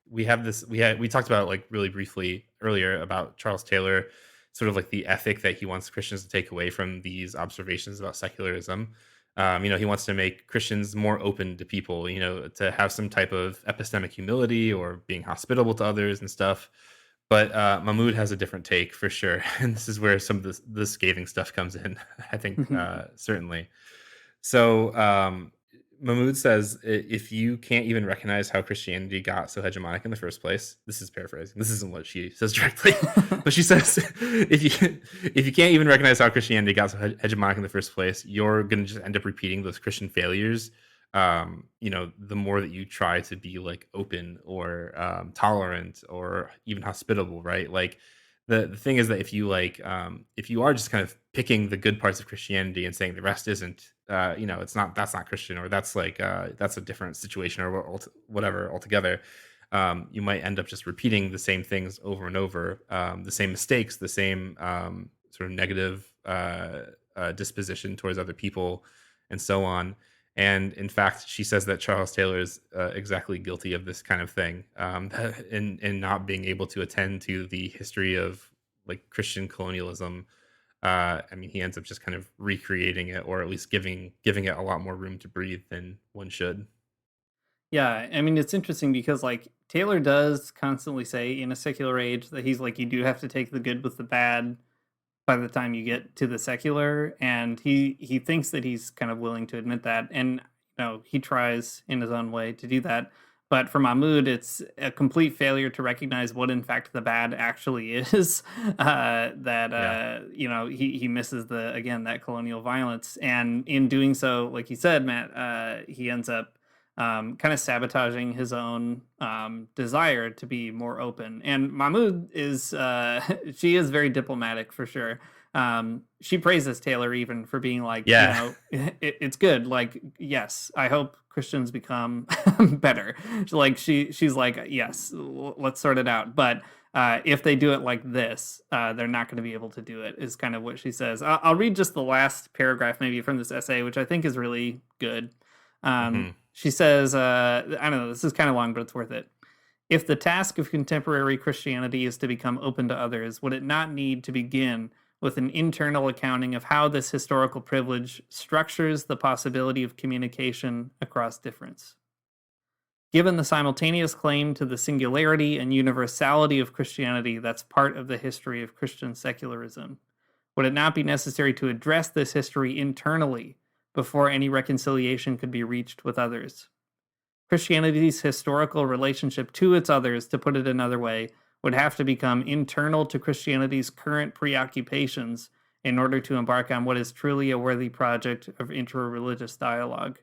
we talked about, like, really briefly earlier about Charles Taylor, sort of like the ethic that he wants Christians to take away from these observations about secularism. He wants to make Christians more open to people, to have some type of epistemic humility or being hospitable to others and stuff. But Mahmood has a different take for sure, and this is where some of the scathing stuff comes in. I think certainly. So Mahmood says, if you can't even recognize how Christianity got so hegemonic in the first place, this is paraphrasing. This isn't what she says directly, but she says, if you can't even recognize how Christianity got so hegemonic in the first place, you're going to just end up repeating those Christian failures. The more that you try to be like open or tolerant or even hospitable, right? Like the thing is that if you are just kind of picking the good parts of Christianity and saying the rest isn't, that's not Christian, or that's like that's a different situation, or whatever altogether. You might end up just repeating the same things over and over, the same mistakes, the same sort of negative disposition towards other people, and so on. And in fact, she says that Charles Taylor is exactly guilty of this kind of thing, in not being able to attend to the history of like Christian colonialism. I mean, he ends up just kind of recreating it, or at least giving it a lot more room to breathe than one should. Yeah, I mean, it's interesting because, like, Taylor does constantly say in a secular age that he's like, you do have to take the good with the bad by the time you get to the secular, and he thinks that he's kind of willing to admit that, and he tries in his own way to do that. But for Mahmood, it's a complete failure to recognize what, in fact, the bad actually is. He misses that colonial violence, and in doing so, like you said, Matt, he ends up kind of sabotaging his own desire to be more open. And Mahmood is she is very diplomatic for sure. She praises Taylor even for being like, it's good. Like, yes, I hope Christians become better. Like she's like, yes, let's sort it out. But if they do it like this, they're not going to be able to do it, is kind of what she says. I'll read just the last paragraph maybe from this essay, which I think is really good. She says, I don't know, this is kind of long, but it's worth it. If the task of contemporary Christianity is to become open to others, would it not need to begin with an internal accounting of how this historical privilege structures the possibility of communication across difference? Given the simultaneous claim to the singularity and universality of Christianity that's part of the history of Christian secularism, would it not be necessary to address this history internally before any reconciliation could be reached with others? Christianity's historical relationship to its others, to put it another way, would have to become internal to Christianity's current preoccupations in order to embark on what is truly a worthy project of interreligious dialogue.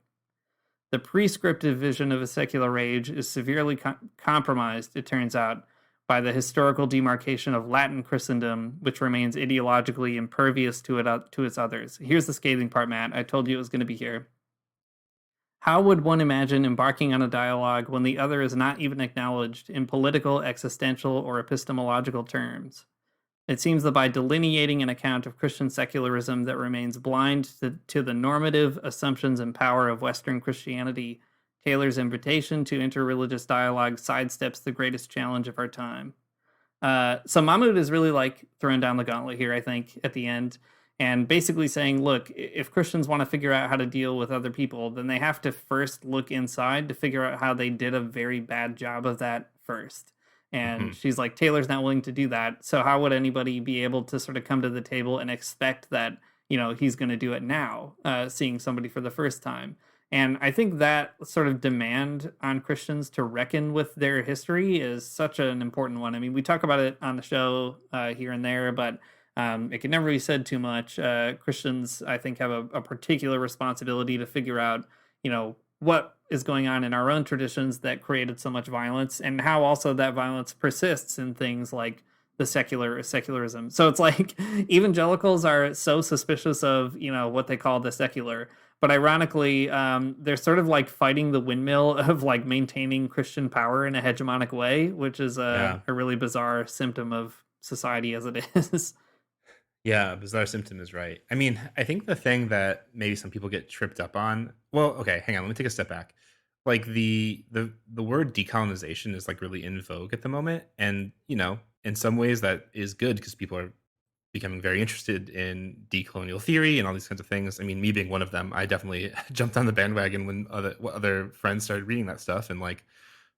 The prescriptive vision of a secular age is severely compromised, it turns out, by the historical demarcation of Latin Christendom, which remains ideologically impervious to its others. Here's the scathing part, Matt. I told you it was going to be here. How would one imagine embarking on a dialogue when the other is not even acknowledged in political, existential, or epistemological terms? It seems that by delineating an account of Christian secularism that remains blind to the normative assumptions and power of Western Christianity, Taylor's invitation to interreligious dialogue sidesteps the greatest challenge of our time. So Mahmood is really like throwing down the gauntlet here, I think, at the end, and basically saying, look, if Christians want to figure out how to deal with other people, then they have to first look inside to figure out how they did a very bad job of that first. And she's like, Taylor's not willing to do that. So how would anybody be able to sort of come to the table and expect that, he's going to do it now, seeing somebody for the first time? And I think that sort of demand on Christians to reckon with their history is such an important one. I mean, we talk about it on the show here and there, but it can never be said too much. Christians, I think, have a particular responsibility to figure out, what is going on in our own traditions that created so much violence, and how also that violence persists in things like the secularism. So it's like evangelicals are so suspicious of, what they call the secular. But ironically, they're sort of like fighting the windmill of like maintaining Christian power in a hegemonic way, which is a really bizarre symptom of society as it is. Yeah, bizarre symptom is right. I mean, I think the thing that maybe some people get tripped up on. Well, okay, hang on. Let me take a step back. Like the word decolonization is like really in vogue at the moment, and in some ways that is good because people are becoming very interested in decolonial theory and all these kinds of things. I mean, me being one of them, I definitely jumped on the bandwagon when other friends started reading that stuff, and like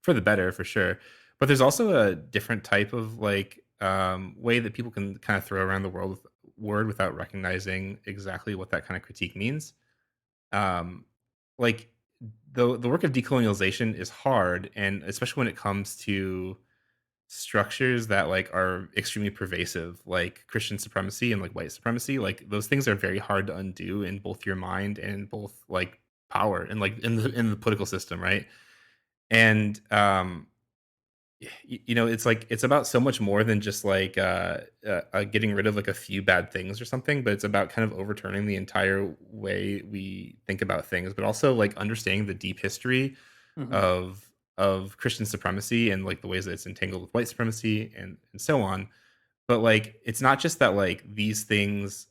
for the better, for sure. But there's also a different type of like way that people can kind of throw around the word without recognizing exactly what that kind of critique means. Like the work of decolonialization is hard, and especially when it comes to structures that like are extremely pervasive, like Christian supremacy and like white supremacy. Like those things are very hard to undo in both your mind and both like power and like in the political system, right? And it's like it's about so much more than just like getting rid of like a few bad things or something, but it's about kind of overturning the entire way we think about things, but also like understanding the deep history of Christian supremacy and like the ways that it's entangled with white supremacy and so on. But like it's not just that like these things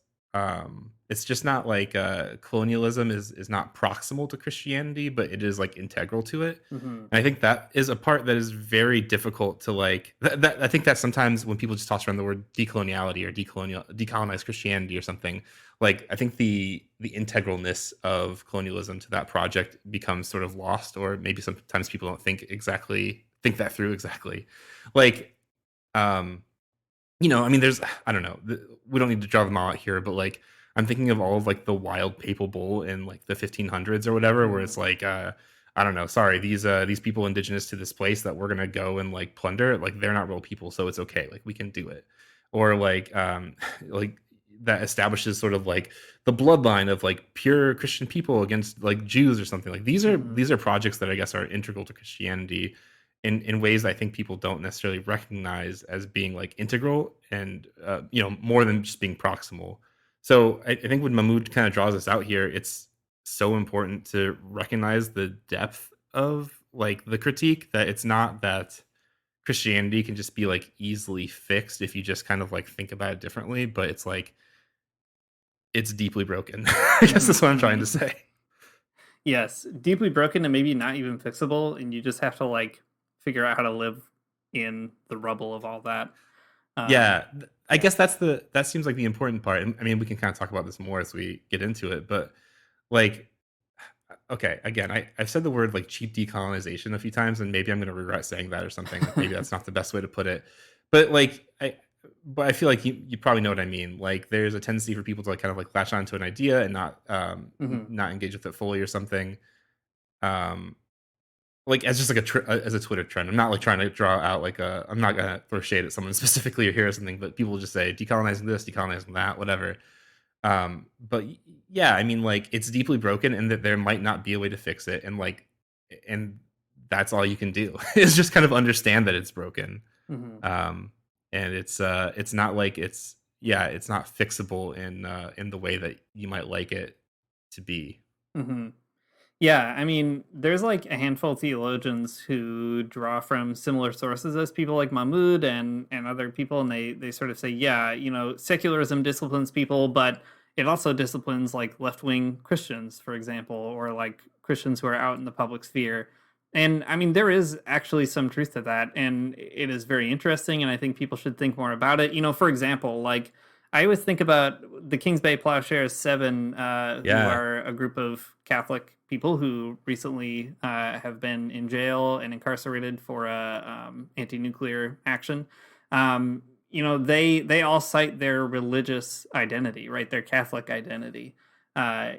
it's just not like colonialism is not proximal to Christianity, but it is like integral to it. And I think that is a part that is very difficult to like that I think that sometimes when people just toss around the word decoloniality or decolonize Christianity or something, like I think the integralness of colonialism to that project becomes sort of lost, or maybe sometimes people don't think that through exactly. Like I mean, I don't know, we don't need to draw them all out here, but like, I'm thinking of all of like the wild papal bull in like the 1500s or whatever, where it's like, I don't know, sorry, these people indigenous to this place that we're gonna go and like plunder, like they're not real people, so it's okay, like we can do it. Or like, like that establishes sort of like the bloodline of like pure Christian people against like Jews or something. Like these are projects that I guess are integral to Christianity in ways that I think people don't necessarily recognize as being like integral and more than just being proximal. So I think when Mahmood kind of draws us out here, it's so important to recognize the depth of like the critique, that it's not that Christianity can just be like easily fixed if you just kind of like think about it differently, but it's like it's deeply broken. I guess that's what I'm trying to say. Yes, deeply broken and maybe not even fixable, and you just have to like figure out how to live in the rubble of all that. Yeah, I guess that seems like the important part. I mean, we can kind of talk about this more as we get into it, but like, okay, again, I've said the word like cheap decolonization a few times, and maybe I'm going to regret saying that or something. Maybe that's not the best way to put it, but like, I feel like you probably know what I mean. Like, there's a tendency for people to like kind of like latch onto an idea and not engage with it fully or something. Like as just like as a Twitter trend. I'm not like trying to draw out like I'm not gonna throw shade at someone specifically or here or something, but people just say decolonizing this, decolonizing that, whatever. But yeah, I mean, like, it's deeply broken, and that there might not be a way to fix it, and like, and that's all you can do is just kind of understand that it's broken. Hmm. Um, and it's not like it's not fixable in the way that you might like it to be. Hmm. Yeah, I mean, there's like a handful of theologians who draw from similar sources as people like Mahmood and other people, and they sort of say, yeah, secularism disciplines people, but it also disciplines like left wing Christians, for example, or like Christians who are out in the public sphere. And I mean, there is actually some truth to that, and it is very interesting, and I think people should think more about it. For example, like I always think about the Kings Bay Plowshares 7, who Yeah. are a group of Catholic people who recently have been in jail and incarcerated for anti-nuclear action. They all cite their religious identity, right? Their Catholic identity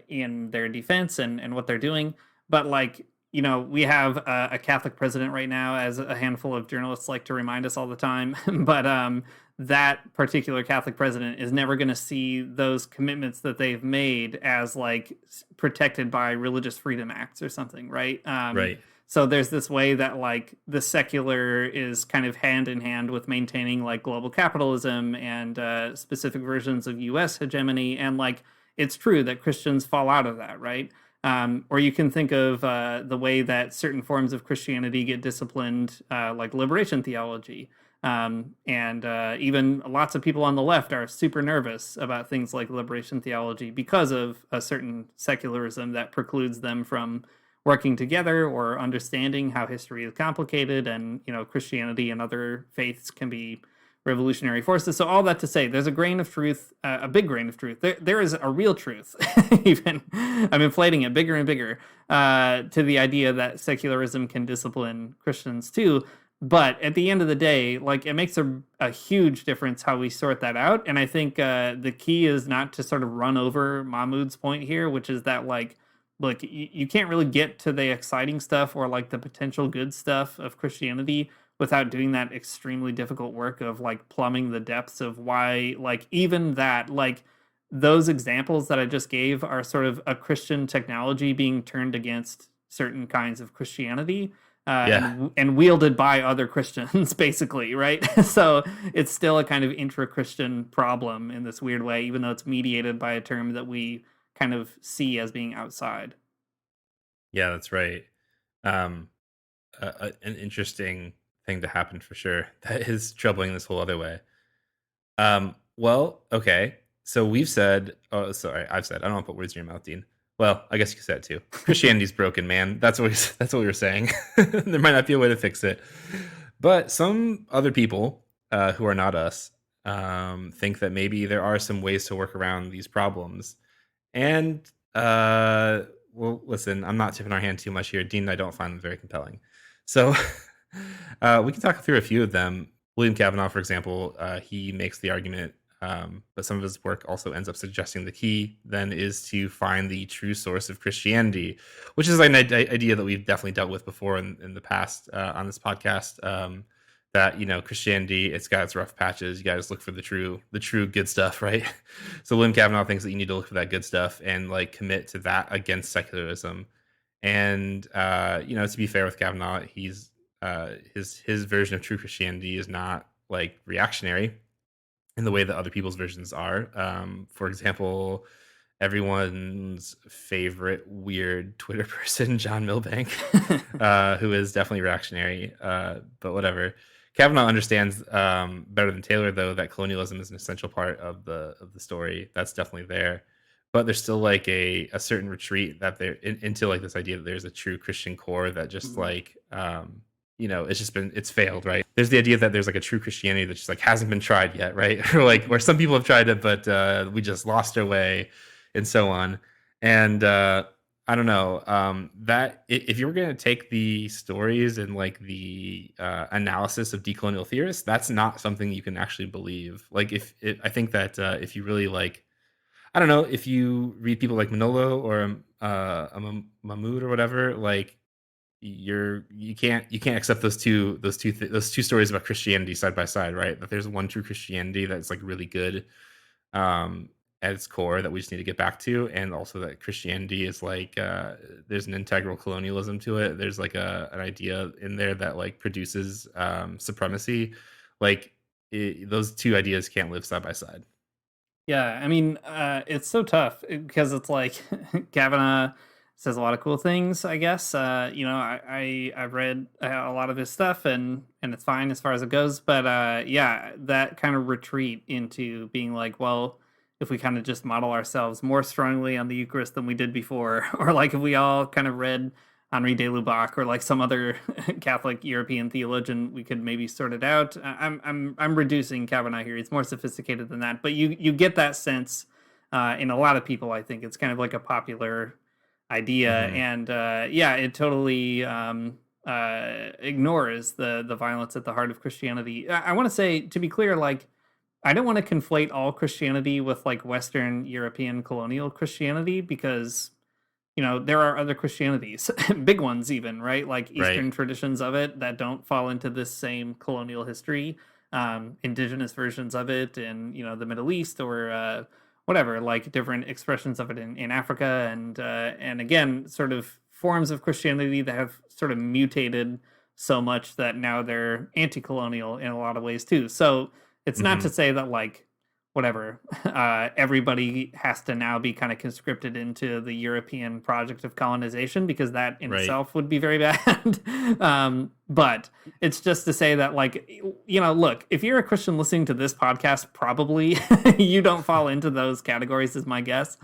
in their defense and what they're doing. But like, we have a Catholic president right now, as a handful of journalists like to remind us all the time. But that particular Catholic president is never going to see those commitments that they've made as like protected by religious freedom acts or something, right? Right. So there's this way that like the secular is kind of hand in hand with maintaining like global capitalism and specific versions of U.S. hegemony, and like it's true that Christians fall out of that, right? Or you can think of the way that certain forms of Christianity get disciplined, like liberation theology. And even lots of people on the left are super nervous about things like liberation theology because of a certain secularism that precludes them from working together or understanding how history is complicated, and Christianity and other faiths can be revolutionary forces. So all that to say, there's a grain of truth, a big grain of truth. There is a real truth. Even I'm inflating it bigger and bigger to the idea that secularism can discipline Christians too. But at the end of the day, like it makes a huge difference how we sort that out. And I think the key is not to sort of run over Mahmood's point here, which is that like, look, you can't really get to the exciting stuff or like the potential good stuff of Christianity without doing that extremely difficult work of like plumbing the depths of why, like even that, like those examples that I just gave are sort of a Christian technology being turned against certain kinds of Christianity. And wielded by other Christians, basically, right? So it's still a kind of intra-Christian problem in this weird way, even though it's mediated by a term that we kind of see as being outside. Yeah, that's right. Um, an interesting thing to happen for sure. That is troubling this whole other way. Well, okay. So we've said, oh, sorry, I've said, I don't want to put words in your mouth, Dean. Well, I guess you said it too. Christianity's broken, man. That's what we were saying. There might not be a way to fix it, but some other people who are not us think that maybe there are some ways to work around these problems. And well, listen, I'm not tipping our hand too much here. Dean and I don't find them very compelling, so we can talk through a few of them. William Kavanaugh, for example, he makes the argument. But some of his work also ends up suggesting the key then is to find the true source of Christianity, which is an idea that we've definitely dealt with before in the past on this podcast. That Christianity, it's got its rough patches. You guys look for the true good stuff, right? So William Kavanaugh thinks that you need to look for that good stuff and like commit to that against secularism. And to be fair with Kavanaugh, he's his version of true Christianity is not like reactionary in the way that other people's versions are. For example, everyone's favorite weird Twitter person, John Milbank, who is definitely reactionary, but whatever. Kavanaugh understands better than Taylor, though, that colonialism is an essential part of the story. That's definitely there. But there's still like a certain retreat that they're into like this idea that there's a true Christian core that just like it's failed, right? There's the idea that there's like a true Christianity that just like hasn't been tried yet, right? Or like where some people have tried it, but we just lost our way, and so on. And I don't know that if you were going to take the stories and like the analysis of decolonial theorists, that's not something you can actually believe. Like I think that if you really like, I don't know, if you read people like Manolo or Mahmood or whatever, like you can't accept those two stories about Christianity side by side, right? That there's one true Christianity that's like really good, at its core that we just need to get back to, and also that Christianity is like there's an integral colonialism to it. There's like an idea in there that like produces supremacy. Like those two ideas can't live side by side. Yeah, I mean, it's so tough because it's like Kavanaugh says a lot of cool things. I guess I've read a lot of his stuff, and it's fine as far as it goes. But yeah, that kind of retreat into being like, well, if we kind of just model ourselves more strongly on the Eucharist than we did before, or like if we all kind of read Henri de Lubac or like some other Catholic European theologian, we could maybe sort it out. I'm reducing Kavanaugh here. He's more sophisticated than that, but you get that sense in a lot of people. I think it's kind of like a popular idea, and yeah, it totally ignores the violence at the heart of Christianity. I want to say, to be clear, like I don't want to conflate all Christianity with like Western European colonial Christianity, because there are other Christianities, big ones even, right? Like Eastern traditions of it that don't fall into this same colonial history, indigenous versions of it in, the Middle East or whatever, like different expressions of it in Africa. And again, sort of forms of Christianity that have sort of mutated so much that now they're anti-colonial in a lot of ways too. So it's not to say that like, whatever, everybody has to now be kind of conscripted into the European project of colonization, because that in itself would be very bad. But it's just to say that, like, look, if you're a Christian listening to this podcast, probably you don't fall into those categories, is my guess.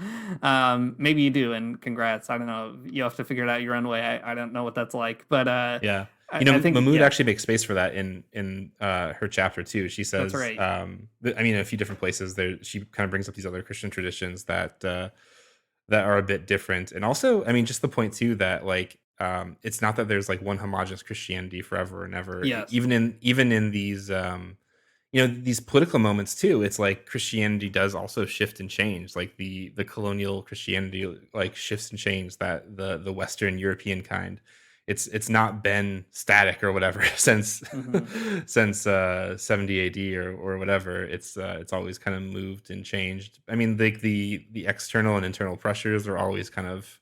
Maybe you do, and congrats. I don't know. You have to figure it out your own way. I don't know what that's like, but yeah. I think Mahmood actually makes space for that in her chapter too. She says, that's right. in a few different places there, she kind of brings up these other Christian traditions that are a bit different, and also, I mean, just the point too that like it's not that there's like one homogenous Christianity forever and ever. Yes. Even in these these political moments too, it's like Christianity does also shift and change. Like the colonial Christianity like shifts and changes, that the Western European kind. It's not been static or whatever since 70 AD or whatever. It's always kind of moved and changed. I mean, like the external and internal pressures are always kind of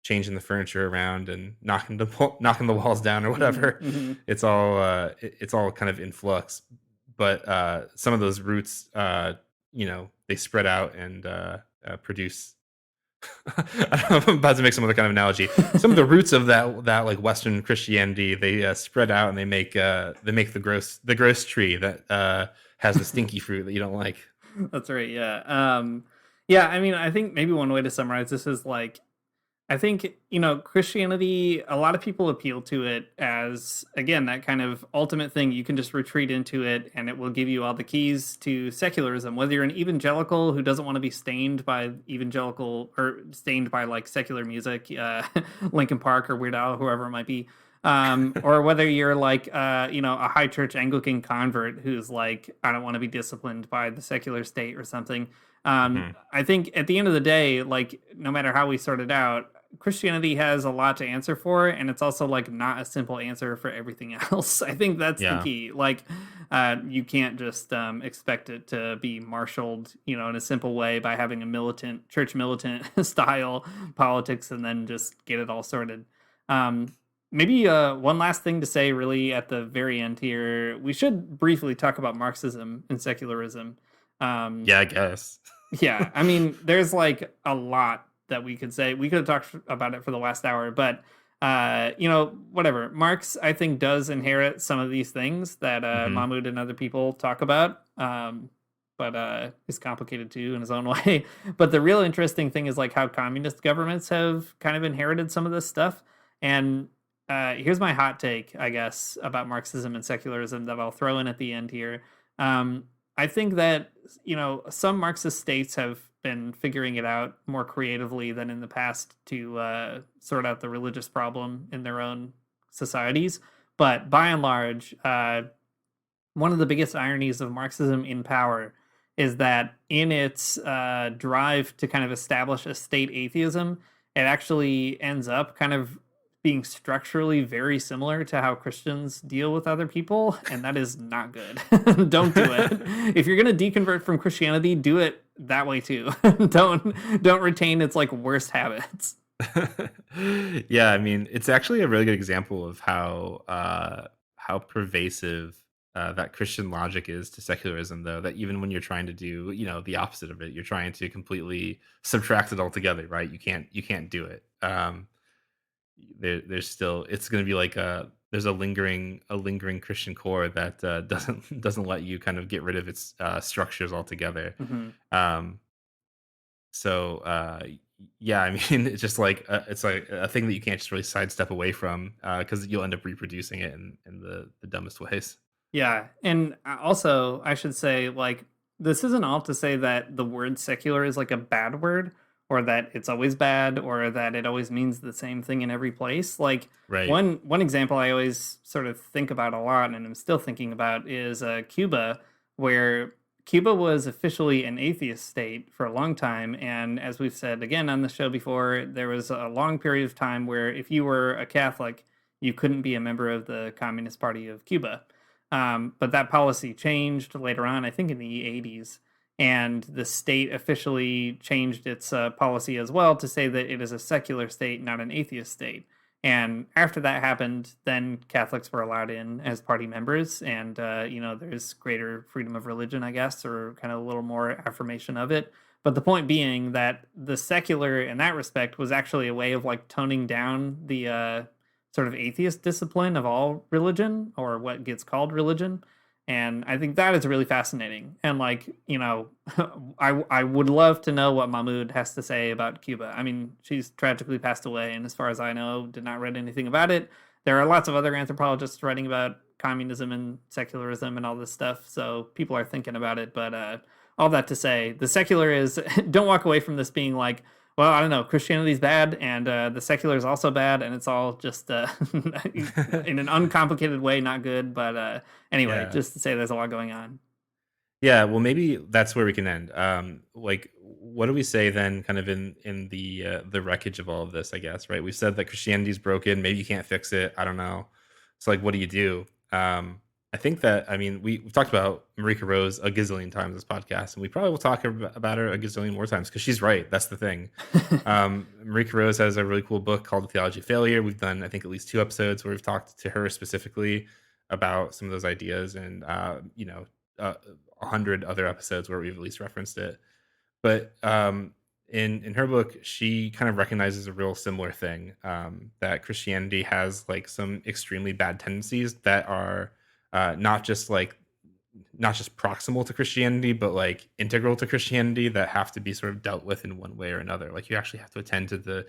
changing the furniture around and knocking the walls down or whatever. It's all kind of in flux. But some of those roots, they spread out and produce. I'm about to make some other kind of analogy. Some of the roots of that like Western Christianity, they spread out and they make the gross tree that has the stinky fruit that you don't like. That's right. Yeah. Yeah. I mean, I think maybe one way to summarize this is like, I think, Christianity, a lot of people appeal to it as, again, that kind of ultimate thing. You can just retreat into it and it will give you all the keys to secularism. Whether you're an evangelical who doesn't want to be stained by evangelical or stained by like secular music, Linkin Park or Weird Al, whoever it might be, or whether you're like, a high church Anglican convert who's like, I don't want to be disciplined by the secular state or something. I think at the end of the day, like, no matter how we sort it out, Christianity has a lot to answer for, and it's also like not a simple answer for everything else. I think that's the key. Like, you can't just expect it to be marshaled, in a simple way by having a church militant style politics and then just get it all sorted. Maybe one last thing to say really at the very end here. We should briefly talk about Marxism and secularism. Yeah, I guess. Yeah, I mean, there's like a lot that we could say. We could have talked about it for the last hour, but whatever. Marx, I think, does inherit some of these things that Mahmood and other people talk about, but is complicated too in his own way. But the real interesting thing is like how communist governments have kind of inherited some of this stuff. And here's my hot take, I guess, about Marxism and secularism that I'll throw in at the end here. I think that, some Marxist states have been figuring it out more creatively than in the past to sort out the religious problem in their own societies. But by and large, one of the biggest ironies of Marxism in power is that in its drive to kind of establish a state atheism, it actually ends up kind of being structurally very similar to how Christians deal with other people, and that is not good. Don't do it. If you're going to deconvert from Christianity, do it that way too. Don't retain its like worst habits. Yeah, I mean, it's actually a really good example of how pervasive that Christian logic is to secularism, though. That even when you're trying to do, the opposite of it, you're trying to completely subtract it altogether, right? You can't do it. There's still, it's going to be like there's a lingering Christian core that doesn't let you kind of get rid of its structures altogether. Mm-hmm. Um, so yeah, I mean, it's just like it's like a thing that you can't just really sidestep away from because you'll end up reproducing it in the dumbest ways. Yeah, and also I should say, like, this isn't all to say that the word secular is like a bad word, or that it's always bad, or that it always means the same thing in every place. Like, Right. one example I always sort of think about a lot, and I'm still thinking about, is Cuba, where Cuba was officially an atheist state for a long time, and as we've said again on the show before, there was a long period of time where if you were a Catholic, you couldn't be a member of the Communist Party of Cuba. But that policy changed later on, I think in the 80s, and the state officially changed its policy as well to say that it is a secular state, not an atheist state. And after that happened, then Catholics were allowed in as party members, and there's greater freedom of religion, I guess, or kind of a little more affirmation of it. But the point being that the secular, in that respect, was actually a way of like toning down the sort of atheist discipline of all religion, or what gets called religion. And I think that is really fascinating. And like, I would love to know what Mahmood has to say about Cuba. I mean, she's tragically passed away, and as far as I know, did not read anything about it. There are lots of other anthropologists writing about communism and secularism and all this stuff, so people are thinking about it. But all that to say, the secular is, don't walk away from this being like, well, I don't know, Christianity's bad, and the secular is also bad, and it's all just in an uncomplicated way, not good. But anyway, Yeah. just to say there's a lot going on. Yeah, well, maybe that's where we can end. Like, what do we say then, kind of in the wreckage of all of this? I guess, right? We said that Christianity's broken. Maybe you can't fix it. I don't know. It's like, what do you do? I think that, I mean, we've talked about Marika Rose a gazillion times in this podcast, and we probably will talk about her a gazillion more times because she's right. That's the thing. Marika Rose has a really cool book called The Theology of Failure. We've done, I think, at least 2 episodes where we've talked to her specifically about some of those ideas, and 100 other episodes where we've at least referenced it. But in her book, she kind of recognizes a real similar thing, that Christianity has like some extremely bad tendencies that are not just proximal to Christianity, but like integral to Christianity, that have to be sort of dealt with in one way or another. Like, you actually have to attend to the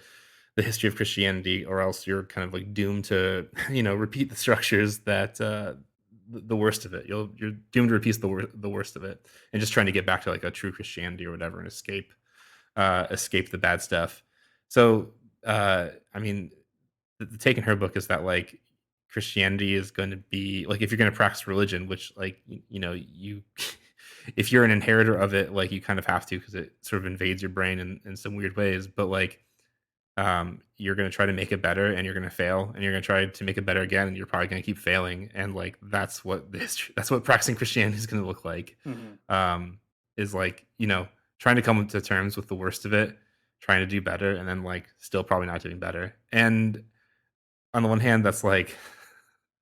history of Christianity, or else you're kind of like doomed to repeat the structures that the worst of it. You're doomed to repeat the worst of it, and just trying to get back to like a true Christianity or whatever, and escape the bad stuff. So I mean, the take in her book is that like Christianity is going to be like, if you're going to practice religion, which like you if you're an inheritor of it, like you kind of have to, because it sort of invades your brain in some weird ways. But like you're going to try to make it better, and you're going to fail, and you're going to try to make it better again, and you're probably going to keep failing. And like that's what practicing Christianity is going to look like. Mm-hmm. Is like trying to come to terms with the worst of it, trying to do better, and then like still probably not doing better. And on the one hand, that's like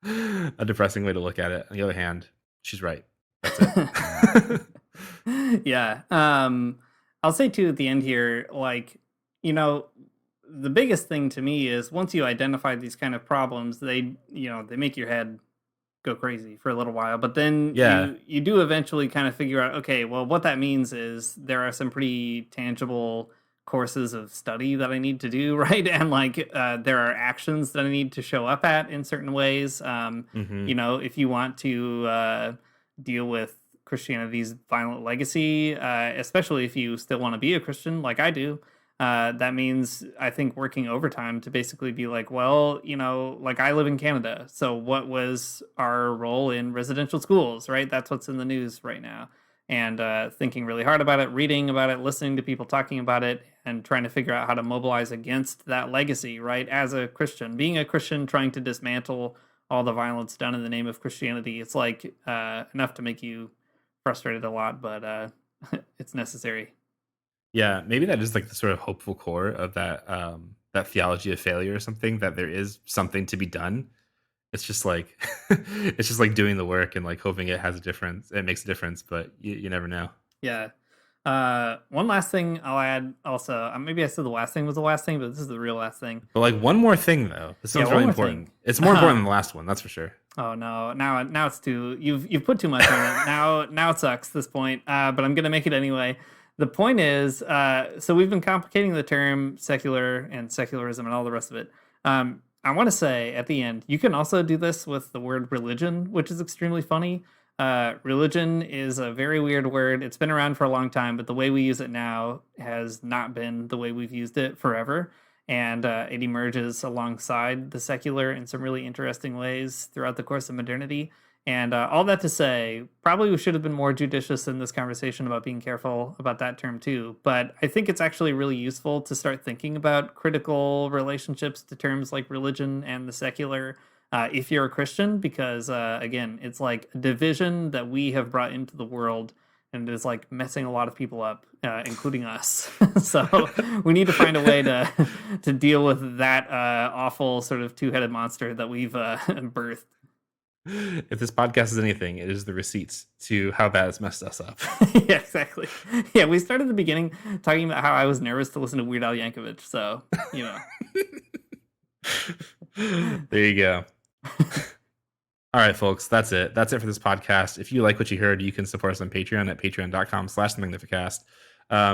a depressing way to look at it. On the other hand, she's right. That's it. Yeah. I'll say too at the end here, like, the biggest thing to me is once you identify these kind of problems, they make your head go crazy for a little while, but then you do eventually kind of figure out, okay, well, what that means is there are some pretty tangible courses of study that I need to do, right? And like there are actions that I need to show up at in certain ways. If you want to deal with Christianity's violent legacy, especially if you still want to be a Christian like I do, that means, I think, working overtime to basically be like, well, like I live in Canada, so what was our role in residential schools, right? That's what's in the news right now. and thinking really hard about it, reading about it, listening to people talking about it, and trying to figure out how to mobilize against that legacy, right? As a Christian, being a Christian, trying to dismantle all the violence done in the name of Christianity. It's like enough to make you frustrated a lot, but it's necessary. Yeah, maybe that is like the sort of hopeful core of that that theology of failure or something, that there is something to be done. It's just like it's just like doing the work and like hoping it has a difference. It makes a difference, but you never know. Yeah. One last thing I'll add also, maybe I said the last thing was the last thing, but this is the real last thing. But like one more thing though. This sounds one really more important. thing. It's more important than the last one, that's for sure. Oh no! Now it's too. You've put too much on it. Now it sucks. This point, but I'm gonna make it anyway. The point is, so we've been complicating the term secular and secularism and all the rest of it. I want to say at the end, you can also do this with the word religion, which is extremely funny. Religion is a very weird word. It's been around for a long time, but the way we use it now has not been the way we've used it forever. And it emerges alongside the secular in some really interesting ways throughout the course of modernity. And all that to say, probably we should have been more judicious in this conversation about being careful about that term too. But I think it's actually really useful to start thinking about critical relationships to terms like religion and the secular if you're a Christian, because again, it's like a division that we have brought into the world and is like messing a lot of people up, including us. So we need to find a way to deal with that awful sort of two-headed monster that we've birthed. If this podcast is anything, it is the receipts to how bad it's messed us up. Yeah, exactly. Yeah, we started at the beginning talking about how I was nervous to listen to Weird Al Yankovic, so, you know. There you go. All right, folks, that's it. That's it for this podcast. If you like what you heard, you can support us on Patreon at patreon.com/Magnificast.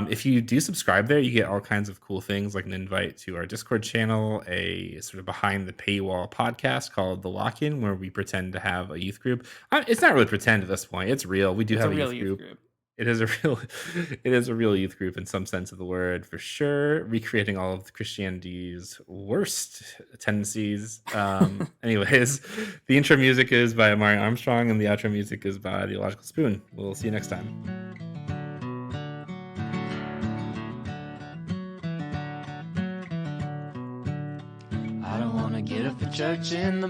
If you do subscribe there, you get all kinds of cool things like an invite to our Discord channel, a sort of behind the paywall podcast called The Lock-In, where we pretend to have a youth group. It's not really pretend at this point. It's real. We do have a youth group. It is a real youth group in some sense of the word, for sure, recreating all of Christianity's worst tendencies. Anyways, the intro music is by Amari Armstrong, and the outro music is by The Illogical Spoon. We'll see you next time. Get up for church in the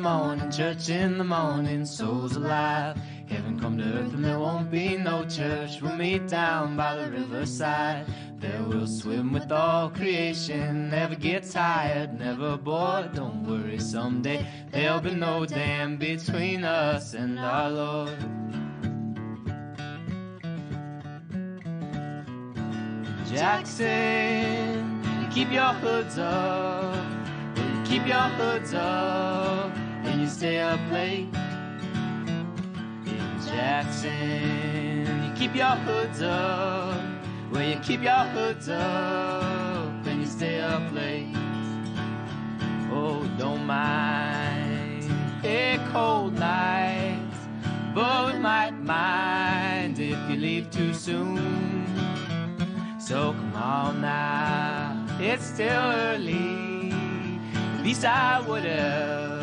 morning, souls alive. Heaven come to earth and there won't be no church. We'll meet down by the riverside. There we'll swim with all creation. Never get tired, never bored. Don't worry, someday there'll be no dam between us and our Lord. Jackson, keep your hoods up. Keep your hoods up and you stay up late. In Jackson, you keep your hoods up. Well, you keep your hoods up and you stay up late. Oh, don't mind a cold night, but we might mind if you leave too soon. So come on now, it's still early. At least I would have